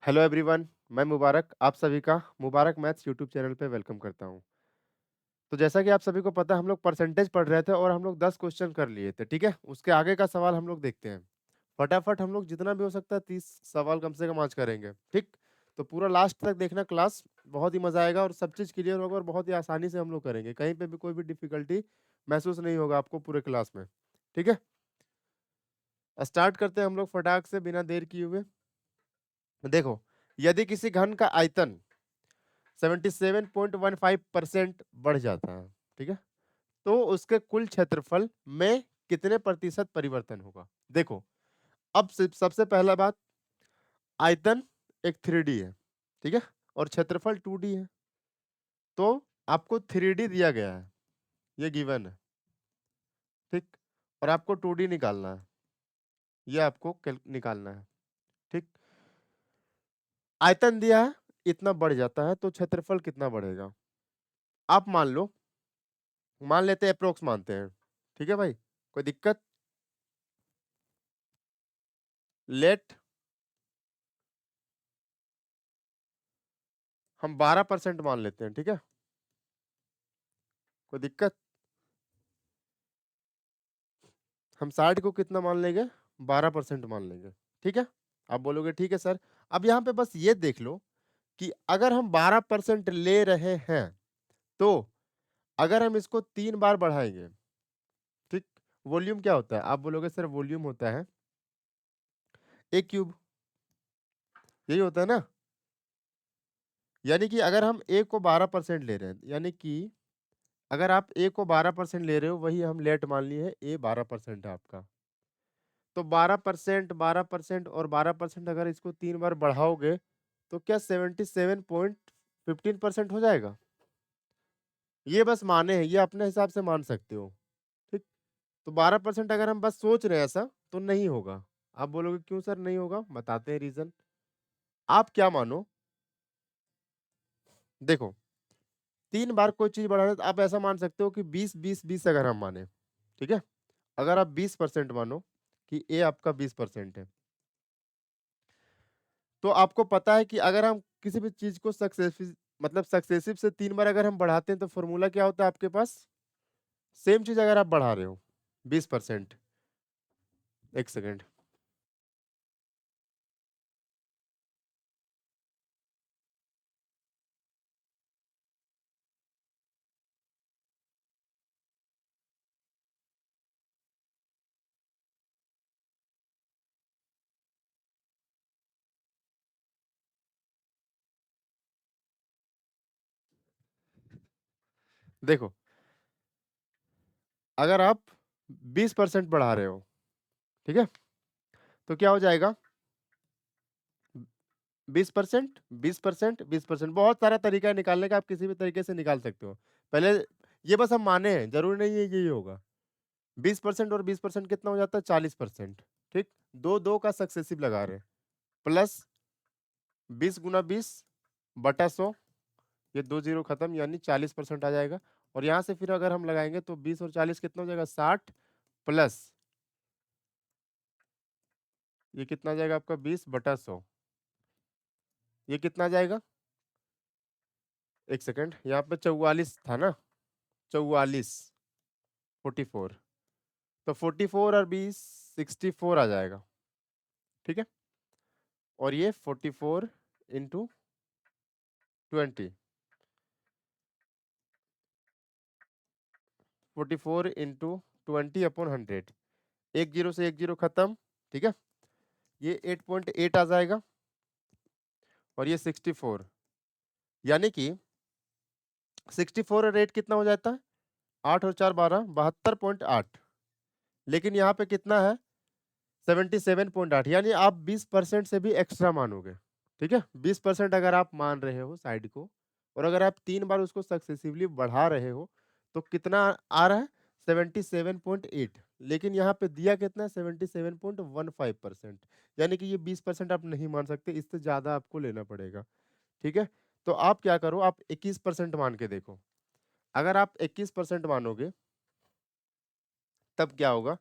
Hello everyone, मैं मुबारक आप सभी का मुबारक मैथ्स यूट्यूब चैनल पे वेलकम करता हूँ। तो जैसा कि आप सभी को पता है हम लोग परसेंटेज पढ़ रहे थे और हम लोग 10 क्वेश्चन कर लिए थे, ठीक है? उसके आगे का सवाल हम लोग देखते हैं। फटाफट हम लोग जितना भी हो सकता है 30 सवाल कम से कम आज करेंगे, ठीक? तो पूरा लास्ट तक देखना क्लास, बहुत ही मजा आएगा और सब चीज़ क्लियर होगा और बहुत ही आसानी से हम लोग करेंगे। कहीं पे भी कोई भी डिफिकल्टी महसूस नहीं होगा आपको पूरे क्लास में, ठीक है? स्टार्ट करते हैं हम लोग फटाक से बिना देर किए हुए। देखो, यदि किसी घन का आयतन 77.15% बढ़ जाता है, ठीक है, तो उसके कुल क्षेत्रफल में कितने प्रतिशत परिवर्तन होगा? देखो, अब सबसे पहला बात, आयतन एक 3D है, ठीक है, और क्षेत्रफल 2D है। तो आपको 3D दिया गया है, ये गिवन है, ठीक, और आपको 2D निकालना है, ये आपको निकालना है, ठीक। आयतन दिया है, इतना बढ़ जाता है तो क्षेत्रफल कितना बढ़ेगा? आप मान लेते हैं, अप्रोक्स मानते हैं, ठीक है भाई, कोई दिक्कत? लेट हम 12% मान लेते हैं, ठीक है, कोई दिक्कत? हम 60 को कितना मान लेंगे? 12% मान लेंगे, ठीक है। आप बोलोगे ठीक है सर। अब यहाँ पे बस ये देख लो कि अगर हम 12% ले रहे हैं तो अगर हम इसको 3 बार बढ़ाएंगे, ठीक, वॉल्यूम क्या होता है? आप बोलोगे सर वॉल्यूम होता है ए क्यूब, यही होता है ना। यानी कि अगर हम ए को 12% ले रहे हैं, यानी कि अगर आप ए को 12% ले रहे हो, वही हम लेट मान लिए है, ए 12% है आपका। तो 12%, 12% और 12% अगर इसको 3 बार बढ़ाओगे तो क्या 77.15% हो जाएगा? ये बस माने हैं, ये अपने हिसाब से मान सकते हो, ठीक। तो 12% अगर हम बस सोच रहे हैं ऐसा तो नहीं होगा। आप बोलोगे क्यों सर नहीं होगा? बताते हैं रीजन। आप क्या मानो, देखो, 3 बार कोई चीज बढ़ा रहे तो आप ऐसा मान सकते हो कि 20 20 20 अगर हम माने, ठीक है, अगर आप 20% मानो कि ए आपका 20% है, तो आपको पता है कि अगर हम किसी भी चीज को सक्सेसिव से 3 बार अगर हम बढ़ाते हैं तो फॉर्मूला क्या होता है आपके पास? सेम चीज अगर आप बढ़ा रहे हो 20%, एक सेकेंड, देखो, अगर आप 20% बढ़ा रहे हो, ठीक है, तो क्या हो जाएगा? 20%, 20%, 20%, बहुत सारा तरीका है निकालने का, आप किसी भी तरीके से निकाल सकते हो। पहले ये बस हम माने हैं, जरूरी नहीं है यही होगा। 20% और 20% कितना हो जाता है? 40%, ठीक। दो दो का सक्सेसिव लगा रहे हैं, प्लस 20 × 20/100, ये 2 जीरो खत्म, यानी 40% आ जाएगा। और यहाँ से फिर अगर हम लगाएंगे तो 20 और 40 कितना हो जाएगा? 60, प्लस ये कितना आ जाएगा आपका? 20/100, ये कितना आ जाएगा? एक सेकेंड, यहाँ पे 44 था ना, 44, 44, तो 44 और 20 64 आ जाएगा, ठीक है। और ये 44 इंटू 20, 44 इंटू 20/100, एक जीरो से एक जीरो खत्म, ठीक है। ये 8.8 आ जाएगा और ये 64, यानी कि 64 और 8 कितना हो जाता है? 8 और 4 12, 72.8। लेकिन यहाँ पे कितना है? 77.8, यानी आप 20% से भी एक्स्ट्रा मानोगे, ठीक है। 20% अगर आप मान रहे हो साइड को, और अगर आप 3 बार उसको सक्सेसिवली बढ़ा रहे हो तो कितना आ रहा है? 77.8। लेकिन यहाँ पे दिया कितना है? 77.15%, यानी कि ये 20% आप नहीं मान सकते, इससे ज्यादा आपको लेना पड़ेगा, ठीक है। तो आप क्या करो, आप 21% मान के देखो। अगर आप 21% मानोगे तब क्या होगा?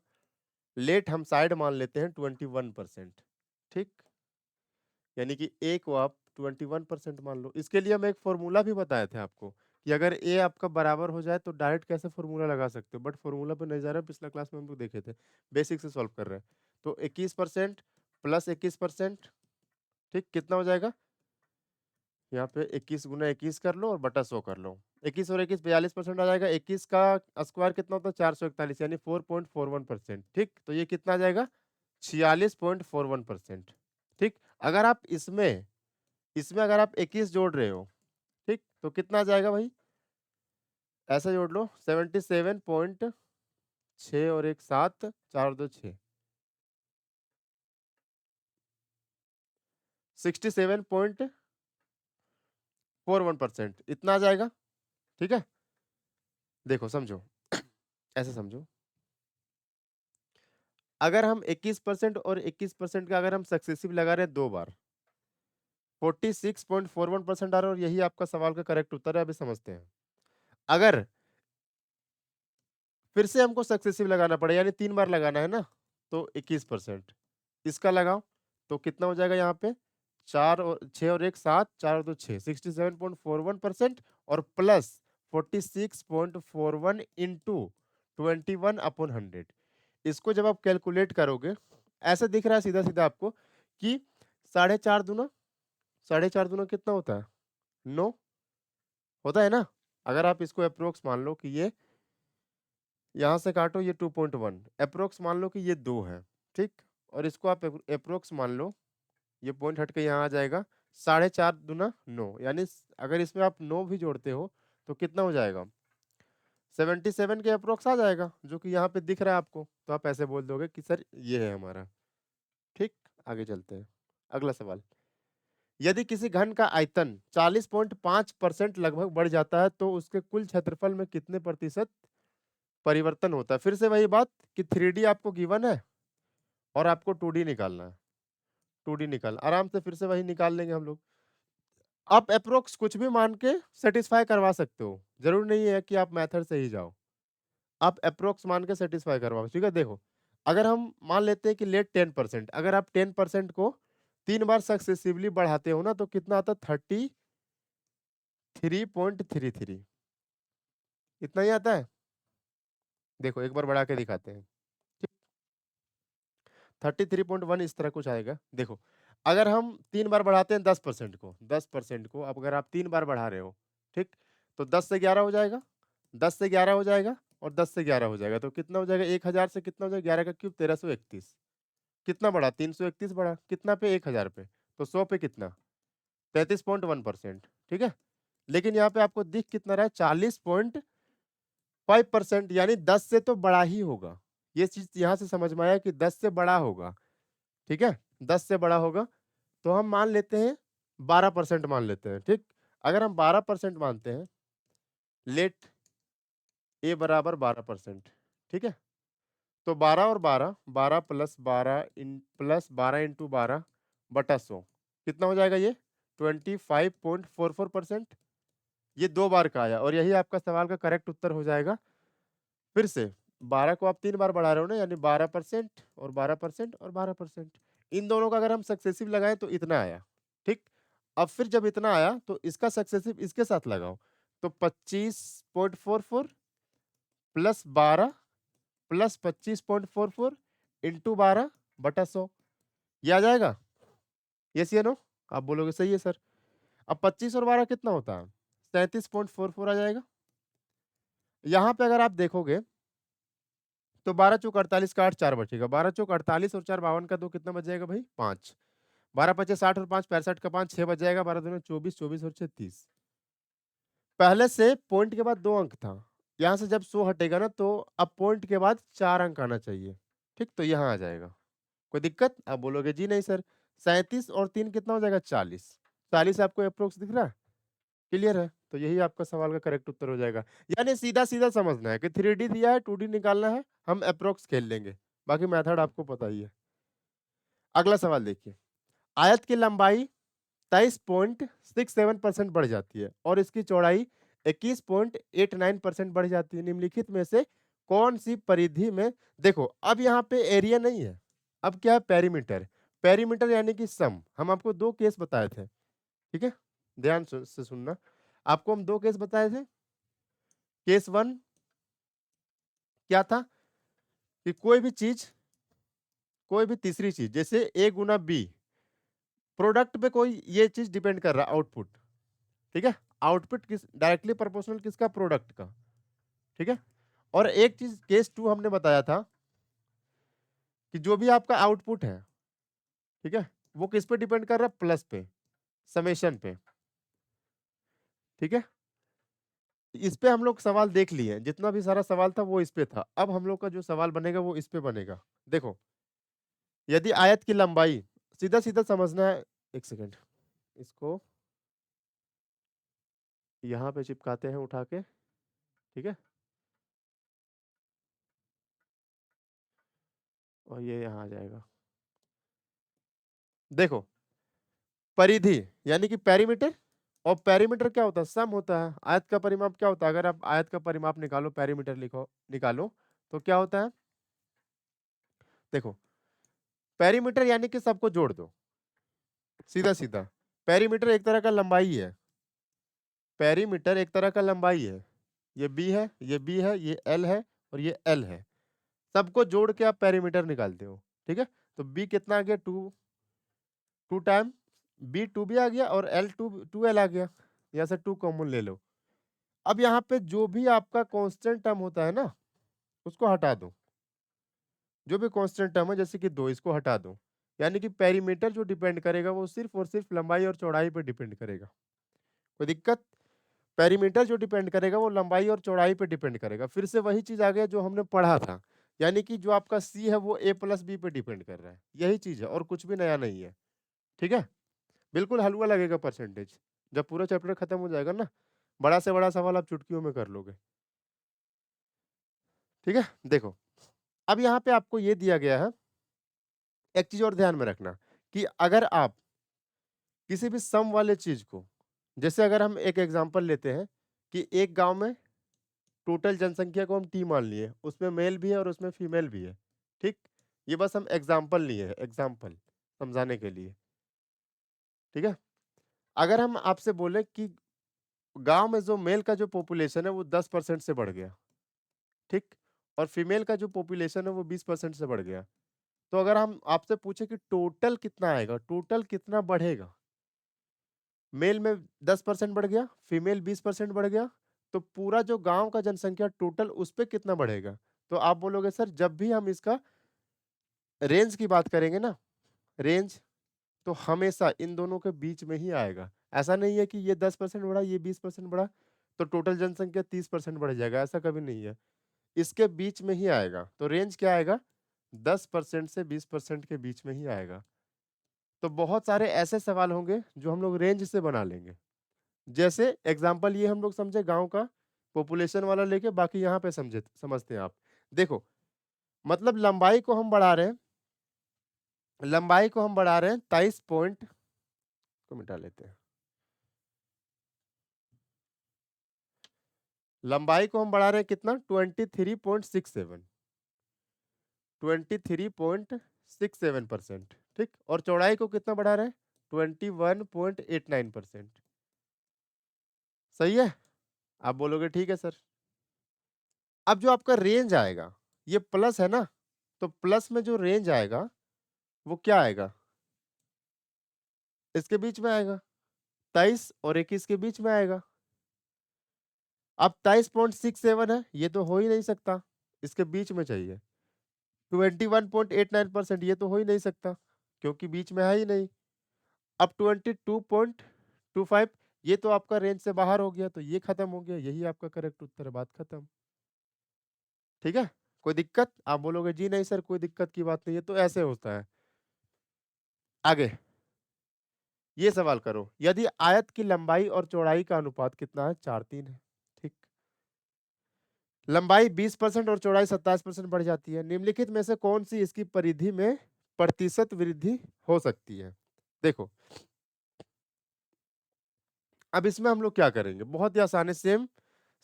लेट हम साइड मान लेते हैं 21%, ठीक। यानी कि ए को आप 21% मान लो। इसके लिए हम एक फॉर्मूला भी बताए थे आपको कि अगर ए आपका बराबर हो जाए तो डायरेक्ट कैसे फॉर्मूला लगा सकते हो, बट फॉर्मूला पे नहीं जा रहे, पिछला क्लास में हम लोग देखे थे, बेसिक से सॉल्व कर रहे हैं। तो 21% प्लस 21%, ठीक, कितना हो जाएगा यहाँ पे? 21 गुना 21 कर लो और बटा 100 कर लो। 21 और 21 42% आ जाएगा। 21 का स्क्वायर कितना होता है? 441, यानी 4.41%। ठीक, तो ये कितना आ जाएगा? 46.41%। ठीक, अगर आप इसमें इसमें अगर आप 21 जोड़ रहे हो, ठीक, तो कितना आ जाएगा भाई? ऐसे जोड़ लो, 77.6 और एक 7, 4 और 2 6, 67.41%, इतना आ जाएगा। ठीक है, देखो समझो, ऐसे समझो, अगर हम 21% और 21% का अगर हम सक्सेसिव लगा रहे हैं 2 बार, 46.41% आ रहा है, और यही आपका सवाल का करेक्ट उत्तर है। अभी समझते हैं, अगर फिर से हमको सक्सेसिव लगाना पड़े, यानी 3 बार लगाना है ना, तो 21% इसका लगाओ, तो कितना हो जाएगा यहाँ पे? 4 और 6 और एक 7, 4 और 2 6, 67.41%, और प्लस 46.41 इंटू 21/100। इसको जब आप कैलकुलेट करोगे, ऐसा दिख रहा है सीधा सीधा आपको कि 4.5 दूना कितना होता है? 9 होता है ना। अगर आप इसको अप्रोक्स मान लो कि ये यहाँ से काटो, ये 2.1 अप्रोक्स मान लो कि ये 2 है, ठीक, और इसको आप अप्रोक्स मान लो, ये पॉइंट हट के यहाँ आ जाएगा। 4.5 दूना 9, यानी अगर इसमें आप 9 भी जोड़ते हो तो कितना हो जाएगा? 77 के अप्रोक्स आ जाएगा, जो कि यहाँ पे दिख रहा है आपको। तो आप ऐसे बोल दोगे कि सर ये है हमारा। ठीक, आगे चलते हैं, अगला सवाल। यदि किसी घन का आयतन 40.5% लगभग बढ़ जाता है तो उसके कुल क्षेत्रफल में कितने प्रतिशत परिवर्तन होता है? फिर से वही बात कि 3D आपको गिवन है और आपको 2D निकालना है। 2D निकाल, आराम से फिर से वही निकाल लेंगे हम लोग। आप अप्रोक्स कुछ भी मान के सेटिस्फाई करवा सकते हो, जरूर नहीं है कि आप मेथड से ही जाओ। आप अप्रोक्स मान के सेटिस्फाई करवाओ, ठीक है। देखो, अगर हम मान लेते हैं कि लेट 10%, अगर आप 10% को 3 बार सक्सेसिवली बढ़ाते हो ना, तो कितना आता है? 33.33, इतना ही आता है। देखो एक बार बढ़ा के दिखाते हैं, 33.1 इस तरह कुछ आएगा। देखो, अगर हम 3 बार बढ़ाते हैं 10% को अब अगर आप 3 बार बढ़ा रहे हो, ठीक, तो 10 से 11 हो जाएगा, 10 से 11 हो जाएगा, और 10 से 11 हो जाएगा, तो कितना हो जाएगा? 1000 से कितना हो जाएगा? 11 का क्यूब 1331। कितना बढ़ा? 331 बढ़ा, कितना पे? 1000 पे, तो 100 पे कितना? 33.1%, ठीक है। लेकिन यहाँ पे आपको दिख कितना रहा है? 40.5%, यानी 10 से तो बड़ा ही होगा। ये चीज यहाँ से समझ में आया कि 10 से बड़ा होगा, ठीक है, 10 से बड़ा होगा। तो हम मान लेते हैं 12% मान लेते हैं, ठीक। अगर हम 12% मानते हैं, लेट ए बराबर 12%, ठीक है, तो 12 और 12, 12 प्लस 12 प्लस 12 इंटू 12 बटा 100, कितना हो जाएगा? ये 25.44%। ये 2 बार का आया, और यही आपका सवाल का करेक्ट उत्तर हो जाएगा। फिर से 12 को आप 3 बार बढ़ा रहे हो ना, यानी 12% और 12% और 12%, इन दोनों का अगर हम सक्सेसिव लगाएं तो इतना आया, ठीक। अब फिर जब इतना आया तो इसका सक्सेसिव इसके साथ लगाओ, तो 25.44 प्लस 12 प्लस 25.44 इंटू 12 बटा 100, ये आ जाएगा। यस या नो? आप बोलोगे सही है सर। अब 25 और 12 कितना होता है? 37.44 आ जाएगा। यहाँ पे अगर आप देखोगे तो 12 चौक 48 का 8 4 बचेगा, 12 चौक 48 और 4 52 का 2 कितना बच जाएगा भाई? 5। 12 पचे 60 और 5 65 का 5 6 बच जाएगा, 12 दूनी 24, 24 और 6 30। पहले से पॉइंट के बाद 2 अंक था, यहाँ से जब 100 हटेगा ना, तो अब पॉइंट के बाद 4 अंक आना चाहिए, ठीक, तो यहाँ आ जाएगा। कोई दिक्कत? आप बोलोगे जी नहीं सर। 37 और 3 कितना हो जाएगा? 40। 40 आपको अप्रोक्स दिख रहा है? क्लियर है? तो यही आपका सवाल का करेक्ट उत्तर हो जाएगा। यानी सीधा सीधा समझना है कि 3D दिया है, 2D निकालना है, हम अप्रोक्स खेल लेंगे, बाकी मेथड आपको पता ही है। अगला सवाल देखिए, आयत की लंबाई 23.67% बढ़ जाती है और इसकी चौड़ाई 21.89% बढ़ जाती है। निम्नलिखित में से कौन सी परिधि में, देखो अब यहाँ पे एरिया नहीं है, अब क्या है? पेरीमीटर। पेरीमीटर यानी कि सम। हम आपको दो केस बताए थे, ठीक है, ध्यान से सुनना। आपको हम दो केस बताए थे। केस वन क्या था कि कोई भी चीज, कोई भी तीसरी चीज, जैसे ए गुना बी, प्रोडक्ट पे कोई ये चीज डिपेंड कर रहा है, आउटपुट, ठीक है, आउटपुट किस डायरेक्टली प्रोपोर्शनल किसका, प्रोडक्ट का, ठीक है। और एक चीज केस टू हमने बताया था कि जो भी आपका आउटपुट है, ठीक है, वो किस पे डिपेंड कर रहा है, प्लस पे, समेशन पे, ठीक है। इस पे हम लोग सवाल देख लिए, जितना भी सारा सवाल था वो इस पे था। अब हम लोग का जो सवाल बनेगा वो इस पे बनेगा। देखो, यदि आयत की लंबाई, सीधा सीधा समझना है, एक सेकेंड, इसको यहाँ पे चिपकाते हैं उठा के, ठीक है, और ये यहाँ आ जाएगा। देखो, परिधि यानी कि पेरीमीटर, और पेरीमीटर क्या होता है, सम होता है। आयत का परिमाप क्या होता है, अगर आप आयत का परिमाप निकालो, पेरीमीटर लिखो, निकालो, तो क्या होता है, देखो, पेरीमीटर यानी कि सबको जोड़ दो, सीधा सीधा। पेरीमीटर एक तरह का लंबाई है, पेरीमीटर एक तरह का लंबाई है। ये बी है, ये बी है, ये एल है, और ये एल है। सबको जोड़ के आप पेरीमीटर निकालते हो, ठीक है। तो बी कितना आ गया, two, two time B, two B आ गया, और एल टू, टू एल आ गया। यहाँ से टू कॉमन ले लो। अब यहाँ पे जो भी आपका कांस्टेंट टर्म होता है ना, उसको हटा दो। जो भी कांस्टेंट टर्म है, जैसे कि दो, इसको हटा दो। यानी कि पेरीमीटर जो डिपेंड करेगा वो सिर्फ और सिर्फ लंबाई और चौड़ाई पे डिपेंड करेगा। कोई दिक्कत? पेरीमीटर जो डिपेंड करेगा वो लंबाई और चौड़ाई पे डिपेंड करेगा। फिर से वही चीज आ गया जो हमने पढ़ा था, यानी कि जो आपका सी है वो ए प्लस बी पे डिपेंड कर रहा है। यही चीज है और कुछ भी नया नहीं है, ठीक है। बिल्कुल हलवा लगेगा परसेंटेज, जब पूरा चैप्टर खत्म हो जाएगा ना, बड़ा से बड़ा सवाल आप चुटकियों में कर लोगे, ठीक है। देखो, अब यहाँ पे आपको ये दिया गया है, एक चीज और ध्यान में रखना कि अगर आप किसी भी सम वाले चीज को, जैसे अगर हम एक एग्जांपल लेते हैं कि एक गांव में टोटल जनसंख्या को हम टी मान लिए, उसमें मेल भी है और उसमें फीमेल भी है, ठीक। ये बस हम एग्जांपल लिए हैं, एग्जांपल समझाने के लिए, ठीक है। अगर हम आपसे बोले कि गांव में जो मेल का जो पॉपुलेशन है वो 10% से बढ़ गया, ठीक, और फीमेल का जो पॉपुलेशन है वो 20% से बढ़ गया, तो अगर हम आपसे पूछे कि टोटल कितना आएगा, टोटल कितना बढ़ेगा, मेल में 10% बढ़ गया, फीमेल 20% बढ़ गया, तो पूरा जो गांव का जनसंख्या टोटल उस पे कितना बढ़ेगा। तो आप बोलोगे सर जब भी हम इसका रेंज की बात करेंगे ना, रेंज, तो हमेशा इन दोनों के बीच में ही आएगा। ऐसा नहीं है कि ये 10% बढ़ा, ये 20% बढ़ा, तो टोटल जनसंख्या 30% बढ़ जाएगा, ऐसा कभी नहीं है। इसके बीच में ही आएगा। तो रेंज क्या आएगा, 10% से 20% के बीच में ही आएगा। तो बहुत सारे ऐसे सवाल होंगे जो हम लोग रेंज से बना लेंगे। जैसे एग्जाम्पल ये हम लोग समझे गांव का पॉपुलेशन वाला लेके, बाकी यहाँ पे समझे, समझते हैं आप। देखो, मतलब लंबाई को हम बढ़ा रहे हैं, लंबाई को हम बढ़ा रहे हैं 23 पॉइंट को मिटा लेते हैं, लंबाई को हम बढ़ा रहे हैं कितना, 23.67, 23.67%, ठीक। और चौड़ाई को कितना बढ़ा रहे हैं, 21.89%। सही है? आप बोलोगे ठीक है सर। अब जो आपका रेंज आएगा, ये प्लस है ना, तो प्लस में जो रेंज आएगा वो क्या आएगा, इसके बीच में आएगा, 23 और 21 के बीच में आएगा। अब 23.67 है, ये तो हो ही नहीं सकता, इसके बीच में चाहिए। 21.89% ये तो हो ही नहीं सकता, क्योंकि बीच में है ही नहीं। अब 22.25 ये तो आपका रेंज से बाहर हो गया, तो ये खत्म हो गया, यही आपका करेक्ट उत्तर है, बात खत्म, ठीक है। कोई दिक्कत? आप बोलोगे जी नहीं सर कोई दिक्कत की बात नहीं है, तो ऐसे होता है। आगे ये सवाल करो, यदि आयत की लंबाई और चौड़ाई का अनुपात कितना है, 4:3 है, ठीक। लंबाई 20% और चौड़ाई 27% बढ़ जाती है, निम्नलिखित में से कौन सी इसकी परिधि में प्रतिशत वृद्धि हो सकती है। देखो, अब इसमें हम लोग क्या करेंगे, बहुत ही आसान है, सेम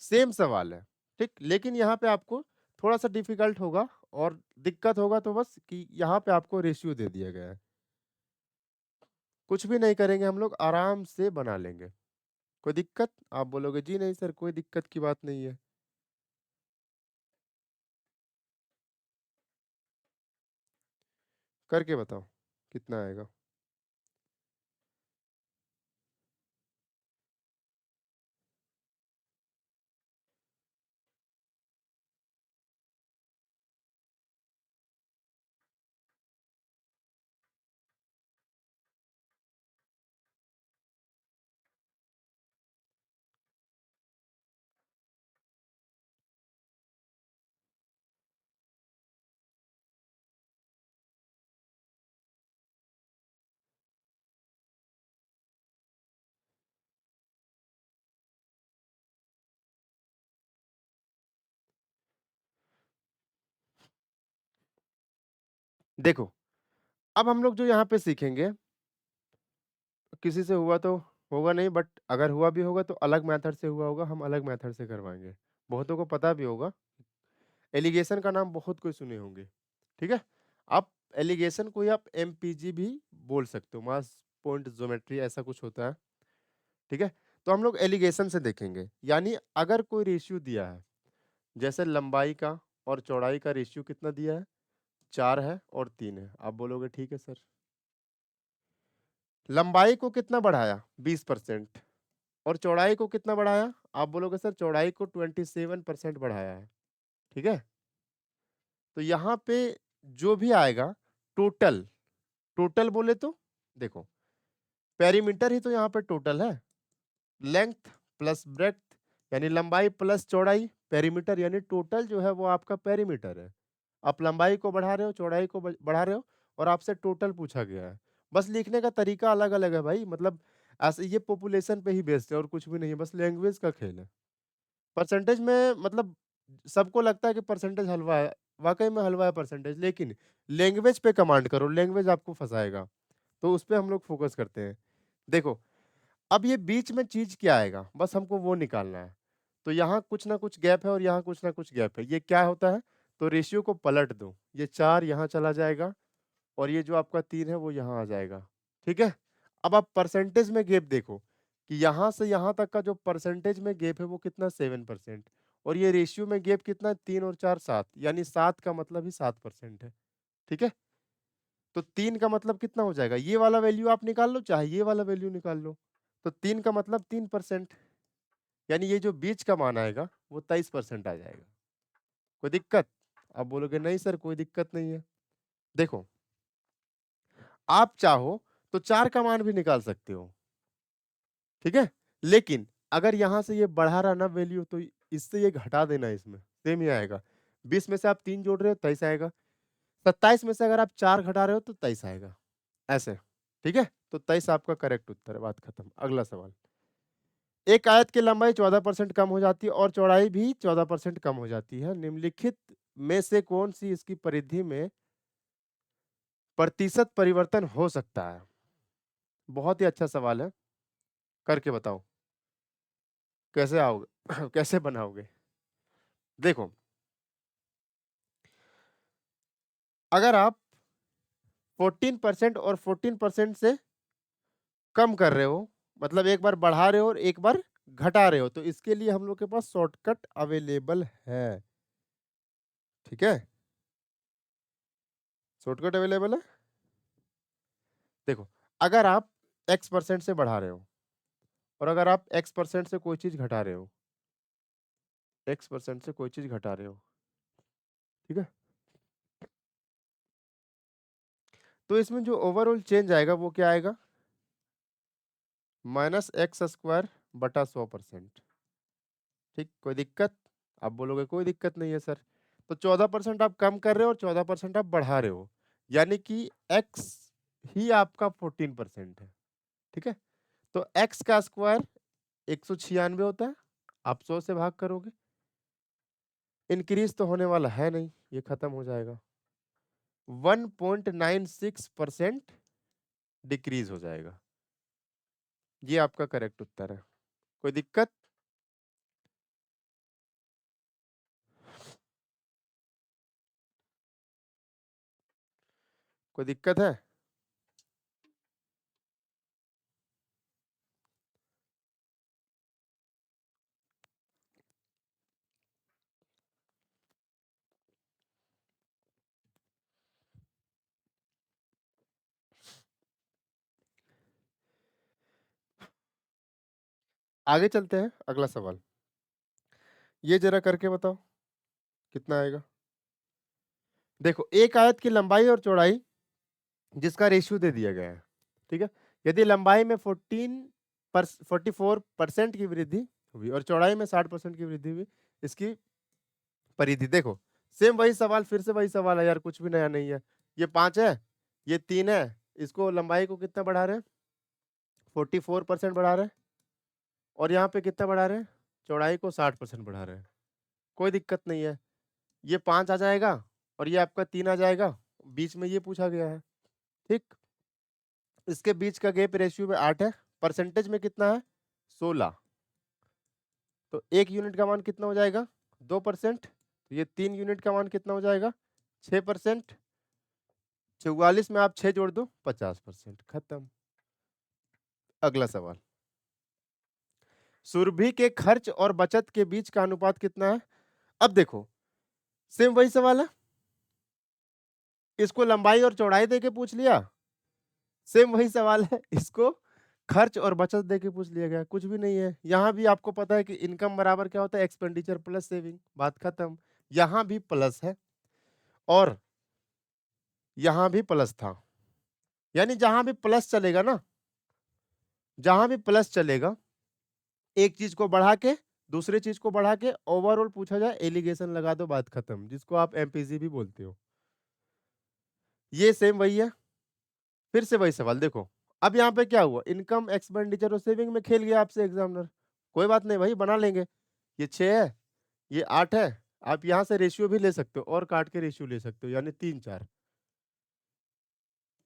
सेम सवाल है, ठीक। लेकिन यहाँ पे आपको थोड़ा सा डिफिकल्ट होगा और दिक्कत होगा, तो बस कि यहाँ पे आपको रेशियो दे दिया गया है, कुछ भी नहीं करेंगे, हम लोग आराम से बना लेंगे। कोई दिक्कत? आप बोलोगे जी नहीं सर, कोई दिक्कत की बात नहीं है। करके बताओ कितना आएगा। देखो, अब हम लोग जो यहाँ पे सीखेंगे, किसी से हुआ तो होगा नहीं, बट अगर हुआ भी होगा तो अलग मेथड से हुआ होगा, हम अलग मेथड से करवाएंगे। बहुतों को पता भी होगा, एलिगेशन का नाम बहुत कोई सुने होंगे। ठीक है, आप एलिगेशन को ही आप एमपीजी भी बोल सकते हो, मास पॉइंट ज्योमेट्री ऐसा कुछ होता है। ठीक है, तो हम लोग एलिगेशन से देखेंगे, यानी अगर कोई रेशियो दिया है, जैसे लंबाई का और चौड़ाई का रेशियो कितना दिया है, 4 है और 3 है। आप बोलोगे ठीक है सर। लंबाई को कितना बढ़ाया, 20%, और चौड़ाई को कितना बढ़ाया, आप बोलोगे सर चौड़ाई को 27% बढ़ाया है। ठीक है, तो यहाँ पे जो भी आएगा टोटल, टोटल बोले तो देखो, पेरीमीटर ही तो यहाँ पे टोटल है। लेंथ प्लस ब्रेड्थ यानी लंबाई प्लस चौड़ाई, पेरीमीटर यानी टोटल जो है वो आपका पेरीमीटर है। आप लंबाई को बढ़ा रहे हो, चौड़ाई को बढ़ा रहे हो, और आपसे टोटल पूछा गया है। बस लिखने का तरीका अलग अलग है भाई, मतलब ऐसे ये पॉपुलेशन पे ही बेस्ड है और कुछ भी नहीं है, बस लैंग्वेज का खेल है। परसेंटेज में मतलब सबको लगता है कि परसेंटेज हलवा है, वाकई में हलवा है परसेंटेज, लेकिन लैंग्वेज पे कमांड करो, लैंग्वेज आपको फंसाएगा। तो उस पे हम लोग फोकस करते हैं। देखो, अब ये बीच में चीज क्या आएगा, बस हमको वो निकालना है। तो यहाँ कुछ ना कुछ गैप है और यहाँ कुछ ना कुछ गैप है, ये क्या होता है, तो रेशियो को पलट दो, ये 4 यहाँ चला जाएगा और ये जो आपका 3 है वो यहाँ आ जाएगा। ठीक है, अब आप परसेंटेज में गैप देखो कि यहाँ से यहाँ तक का जो परसेंटेज में गैप है वो कितना, 7%, और ये रेशियो में गैप कितना, 3 और 4 7, यानी 7 का मतलब ही 7% है। ठीक है, तो 3 का मतलब कितना हो जाएगा, ये वाला वैल्यू आप निकाल लो चाहे ये वाला वैल्यू निकाल लो, तो 3 का मतलब 3%, यानी ये जो बीच का मान आएगा वो 23% आ जाएगा। कोई दिक्कत? आप बोलोगे नहीं सर कोई दिक्कत नहीं है। देखो, आप चाहो तो 4 का मान भी निकाल सकते हो। ठीक है, लेकिन अगर यहां से ये बढ़ा रहा ना वैल्यू, तो इससे ये घटा देना, इसमें सेम ही आएगा। 20 में से आप 3 जोड़ रहे हो 23 आएगा, 27 में से अगर आप 4 घटा रहे हो तो 23 आएगा, ऐसे। ठीक है, तो 23 आपका करेक्ट उत्तर है, बात खत्म। अगला सवाल, एक आयत की लंबाई 14% कम हो जाती है और चौड़ाई भी 14% कम हो जाती है, निम्नलिखित में से कौन सी इसकी परिधि में प्रतिशत परिवर्तन हो सकता है? बहुत ही अच्छा सवाल है, करके बताओ कैसे आओगे कैसे बनाओगे। देखो, अगर आप 14% और 14% से कम कर रहे हो, मतलब एक बार बढ़ा रहे हो और एक बार घटा रहे हो, तो इसके लिए हम लोग के पास शॉर्टकट अवेलेबल है। ठीक है, शॉर्टकट अवेलेबल है। देखो, अगर आप x% से बढ़ा रहे हो और अगर आप x% से कोई चीज घटा रहे हो, x% से कोई चीज घटा रहे हो, ठीक है, तो इसमें जो ओवरऑल चेंज आएगा वो क्या आएगा, -x² बटा 100%। ठीक, कोई दिक्कत? आप बोलोगे कोई दिक्कत नहीं है सर। तो 14% आप कम कर रहे हो और 14% आप बढ़ा रहे हो, यानी कि x ही आपका 14% है। ठीक है, तो x का स्क्वायर 196 होता है, आप 100 से भाग करोगे, इंक्रीज तो होने वाला है नहीं, ये खत्म हो जाएगा, 1.96% डिक्रीज हो जाएगा। ये आपका करेक्ट उत्तर है। कोई दिक्कत? कोई दिक्कत है? आगे चलते हैं, अगला सवाल ये जरा करके बताओ कितना आएगा। देखो, एक आयत की लंबाई और चौड़ाई जिसका रेशियो दे दिया गया है, ठीक है। यदि लंबाई में 44% की वृद्धि हुई और चौड़ाई में 60% की वृद्धि हुई, इसकी परिधि देखो। सेम वही सवाल, फिर से वही सवाल है यार, कुछ भी नया नहीं है। ये 5 है, ये 3 है, इसको लंबाई को कितना बढ़ा रहे हैं, 44% बढ़ा रहे हैं, और यहाँ पे कितना बढ़ा रहे हैं, चौड़ाई को 60% बढ़ा रहे हैं। कोई दिक्कत नहीं है, ये 5 आ जाएगा और ये आपका 3 आ जाएगा, बीच में ये पूछा गया है, ठीक। इसके बीच का गैप रेशियो में 8 है, परसेंटेज में कितना है, 16। तो 1 यूनिट का मान कितना हो जाएगा, 2%। तो ये 3 यूनिट का मान कितना हो जाएगा, 6%। 44 में आप 6 जोड़ दो, 50%, खत्म। अगला सवाल, सुरभि के खर्च और बचत के बीच का अनुपात कितना है। अब देखो, सेम वही सवाल है, इसको लंबाई और चौड़ाई देके पूछ लिया, सेम वही सवाल है, इसको खर्च और बचत देके पूछ लिया गया, कुछ भी नहीं है। यहां भी आपको पता है कि इनकम बराबर क्या होता है, एक्सपेंडिचर प्लस सेविंग, बात खत्म। यहां भी प्लस है और यहां भी प्लस था, यानी जहां भी प्लस चलेगा ना, जहां भी प्लस चलेगा, एक चीज को बढ़ा के दूसरे चीज को बढ़ा के ओवरऑल पूछा जाए, एलिगेशन लगा दो, बात खत्म, जिसको आप एमपीसी भी बोलते हो। ये सेम वही है, फिर से वही सवाल देखो। अब यहाँ पे क्या हुआ, इनकम एक्सपेंडिचर और सेविंग में खेल गया आपसे एग्जामिनर। कोई बात नहीं भाई, बना लेंगे। ये 6 है, ये 8 है, आप यहाँ से रेशियो भी ले सकते हो और काट के रेशियो ले सकते हो, यानी 3 4।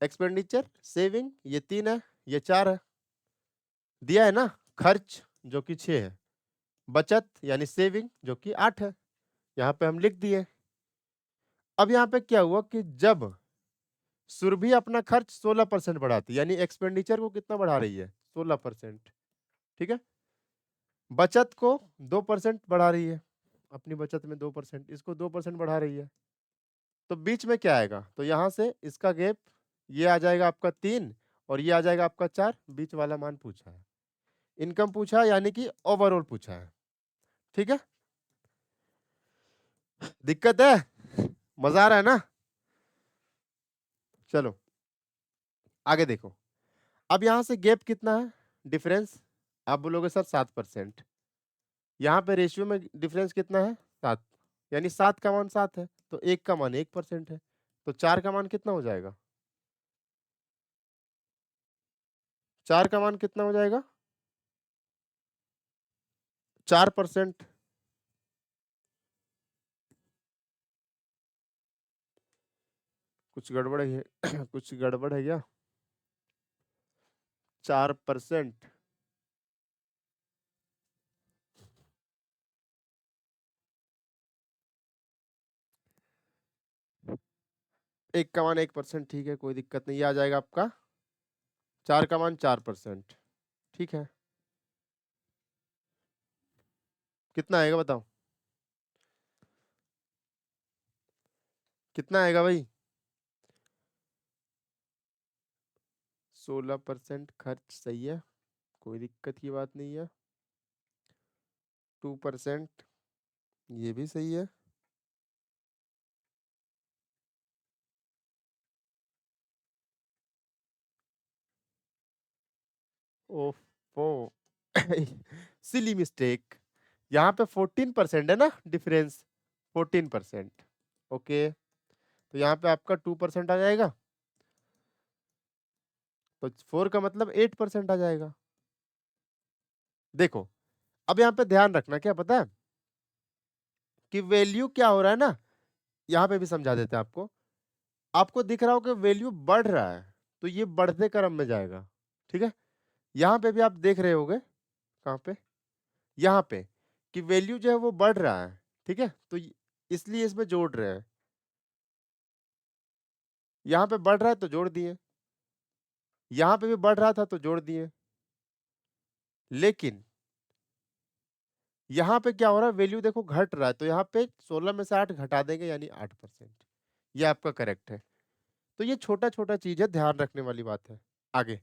एक्सपेंडिचर सेविंग ये 3 है, ये 4 है, दिया है ना। खर्च जो कि 6 है, बचत यानी सेविंग जो कि 8 है, यहाँ पे हम लिख दिए। अब यहाँ पे क्या हुआ कि जब सुरभि अपना खर्च 16% बढ़ाती, यानी एक्सपेंडिचर को कितना बढ़ा रही है, 16%, ठीक है। बचत को 2% बढ़ा रही है, अपनी बचत में 2%, इसको 2% बढ़ा रही है। तो बीच में क्या आएगा, तो यहां से इसका गैप ये आ जाएगा आपका 3 और ये आ जाएगा आपका 4, बीच वाला मान पूछा है। इनकम पूछा है, यानी कि ओवरऑल पूछा है, ठीक है। दिक्कत है, मजा आ रहा है ना। चलो आगे देखो। अब यहां से गैप कितना है, डिफरेंस, आप बोलोगे सर 7%। यहाँ पे रेशियो में डिफरेंस कितना है, 7, यानी 7 का मान 7 है, तो 1 का मान 1% है, तो 4 का मान कितना हो जाएगा, 4 का मान कितना हो जाएगा, 4%। कुछ गड़बड़ है कुछ गड़बड़ है क्या, 4%। एक का मान 1%, ठीक है, कोई दिक्कत नहीं, ये आ जाएगा आपका 4 का मान 4%, ठीक है। कितना आएगा बताओ, कितना आएगा भाई, 16% खर्च, सही है, कोई दिक्कत की बात नहीं है। 2% ये भी सही है। ओफो सिली मिस्टेक, यहाँ पे 14% है ना डिफरेंस, 14%, ओके। तो यहाँ पे आपका 2% आ जाएगा, तो 4 का मतलब 8% आ जाएगा। देखो, अब यहाँ पे ध्यान रखना, क्या पता है कि वैल्यू क्या हो रहा है ना, यहाँ पे भी समझा देते हैं आपको। आपको दिख रहा हो कि वैल्यू बढ़ रहा है, तो ये बढ़ते क्रम में जाएगा, ठीक है। यहाँ पे भी आप देख रहे होगे, कहाँ पे, यहाँ पे, कि वैल्यू जो है वो बढ़ रहा है, ठीक है, तो इसलिए इसमें जोड़ रहे हैं। यहाँ पे बढ़ रहा है तो जोड़ दिए, यहाँ पे भी बढ़ रहा था तो जोड़ दिए, लेकिन यहाँ पे क्या हो रहा है, वैल्यू देखो घट रहा है, तो यहाँ पे 16 में से 8 घटा देंगे, यानी 8%। ये आपका करेक्ट है। तो ये छोटा छोटा चीज है, ध्यान रखने वाली बात है। आगे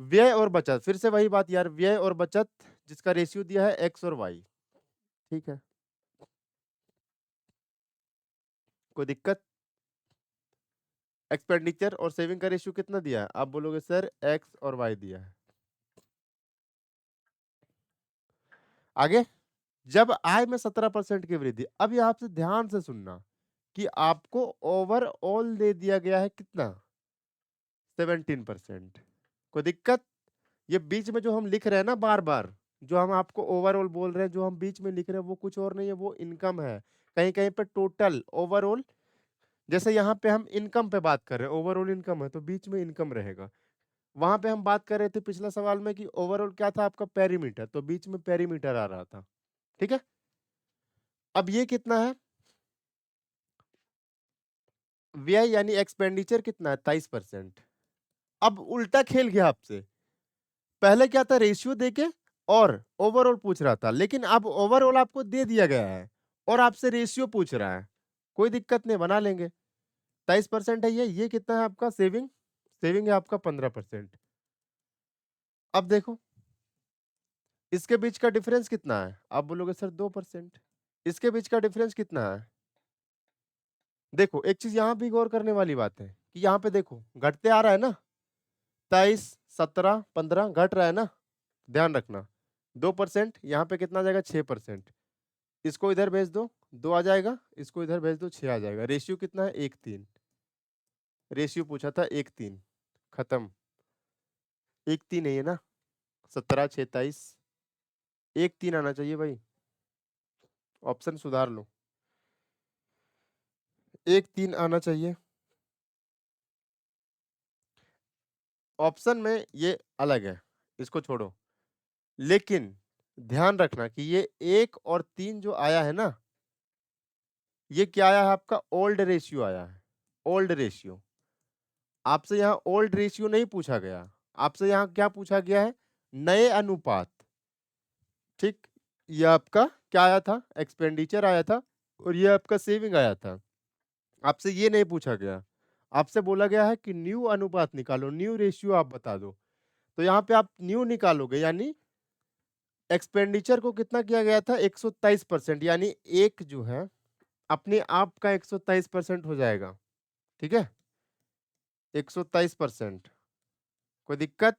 व्यय और बचत, फिर से वही बात यार, व्यय और बचत जिसका रेशियो दिया है एक्स और वाई, ठीक है, कोई दिक्कत? एक्सपेंडिचर और सेविंग का रेशियो कितना दिया है? आप बोलोगे सर एक्स और वाई दिया है। आगे, जब आय में 17% की वृद्धि, अब यहाँ से ध्यान से सुनना कि आपको ओवरऑल दे दिया गया है कितना, 17%। कोई दिक्कत? ये बीच में जो हम लिख रहे हैं ना बार बार, जो हम आपको ओवरऑल बोल रहे हैं, जो हम बीच में लिख रहे हैं वो कुछ और नहीं है, वो इनकम है। कहीं कहीं पे टोटल ओवरऑल, जैसे यहाँ पे हम इनकम पे बात कर रहे हैं, ओवरऑल इनकम है तो बीच में इनकम रहेगा। वहां पे हम बात कर रहे थे पिछला सवाल में कि ओवरऑल क्या था आपका, पेरीमीटर, तो बीच में पेरीमीटर आ रहा था, ठीक है। अब ये कितना है, व्यय यानी एक्सपेंडिचर कितना है, 23%। अब उल्टा खेल गया आपसे, पहले क्या था, रेशियो देके और ओवरऑल पूछ रहा था, लेकिन अब ओवरऑल आपको दे दिया गया है और आपसे रेशियो पूछ रहा है। कोई दिक्कत नहीं, बना लेंगे। 23% है ये कितना है आपका, सेविंग, सेविंग है आपका 15%। अब देखो इसके बीच का डिफरेंस कितना है, आप बोलोगे सर 2%। इसके बीच का डिफरेंस कितना है, देखो एक चीज यहाँ भी गौर करने वाली बात है कि यहाँ पे देखो घटते आ रहा है ना, 23, 17, 15 घट रहा है ना, ध्यान रखना। 2% यहाँ पे कितना आ जाएगा, 6%। इसको इधर भेज दो, 2 आ जाएगा, इसको इधर भेज दो, 6 आ जाएगा। रेशियो कितना है, 1:3। रेशियो पूछा था 1:3, खत्म। 1:3 है ये ना, 17, 6, 23, 1:3 आना चाहिए भाई, ऑप्शन सुधार लो, 1:3 आना चाहिए। ऑप्शन में ये अलग है, इसको छोड़ो, लेकिन ध्यान रखना कि ये 1 और 3 जो आया है ना, ये क्या आया है आपका, ओल्ड रेशियो आया है, ओल्ड रेशियो। आपसे यहाँ ओल्ड रेशियो नहीं पूछा गया, आपसे यहाँ क्या पूछा गया है, नए अनुपात, ठीक। ये आपका क्या आया था, एक्सपेंडिचर आया था, और ये आपका सेविंग आया था। आपसे ये नहीं पूछा गया, आपसे बोला गया है कि न्यू अनुपात निकालो, न्यू रेशियो आप बता दो। तो यहाँ पे आप न्यू निकालोगे, यानी एक्सपेंडिचर को कितना किया गया था, 123%, यानी एक जो है अपने आप का 123% हो जाएगा, ठीक है, 123%। कोई दिक्कत?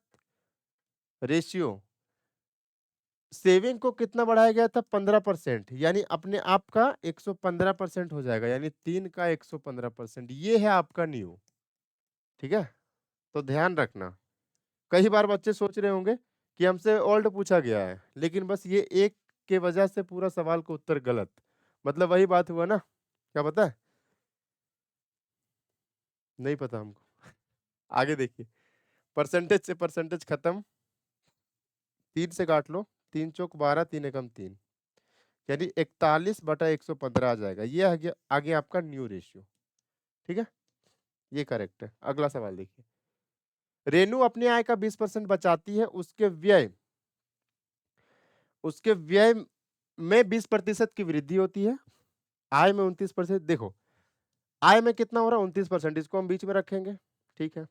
रेशियो, सेविंग को कितना बढ़ाया गया था, 15%, यानी अपने आप का 115% हो जाएगा, यानी 3 का 115%, ये है आपका न्यू, ठीक है। तो ध्यान रखना, कई बार बच्चे सोच रहे होंगे कि हमसे ओल्ड पूछा गया है, लेकिन बस ये एक के वजह से पूरा सवाल का उत्तर गलत, मतलब वही बात हुआ ना, क्या पता है, नहीं पता हमको। आगे देखिए, परसेंटेज से परसेंटेज खत्म, 3 से काट लो, 3 चौक 12, 3 एकम 3, यानी 41/115 आ जाएगा। ये आगे आपका न्यू रेशियो, ठीक है, ये करेक्ट है। अगला सवाल देखिए, रेनू अपने आय का 20% बचाती है, उसके व्यय में 20% की वृद्धि होती है, आय में 29%। देखो आय में कितना हो रहा है, 29%, इसको हम बीच में रखेंगे, ठीक है।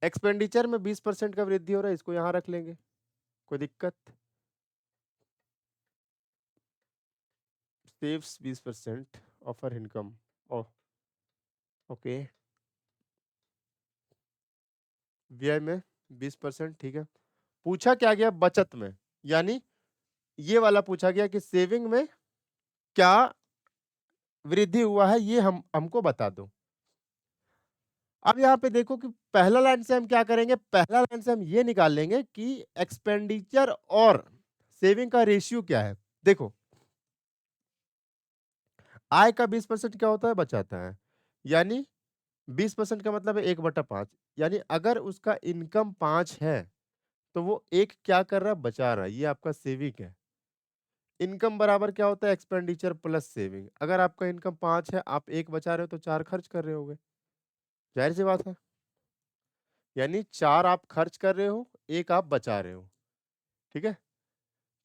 एक्सपेंडिचर में 20% का वृद्धि हो रहा है, इसको यहां रख लेंगे, कोई दिक्कत? Saves 20% of her income, okay, व्यय में 20%, ठीक है। पूछा क्या गया, बचत में, यानी ये वाला पूछा गया कि सेविंग में क्या वृद्धि हुआ है, ये हमको बता दो। अब यहाँ पे देखो कि पहला लाइन से हम क्या करेंगे, पहला लाइन से हम ये निकाल लेंगे कि एक्सपेंडिचर और सेविंग का रेशियो क्या है। देखो आय का 20% क्या होता है, बचाता है, यानी 20% का मतलब है 1/5, यानी अगर उसका इनकम 5 है तो वो एक क्या कर रहा है, बचा रहा है, ये आपका सेविंग है। इनकम बराबर क्या होता है, एक्सपेंडिचर प्लस सेविंग। अगर आपका इनकम 5 है, आप 1 बचा रहे हो तो 4 खर्च कर रहे होगे, जाहिर सी बात है, यानी 4 आप खर्च कर रहे हो, 1 आप बचा रहे हो, ठीक है।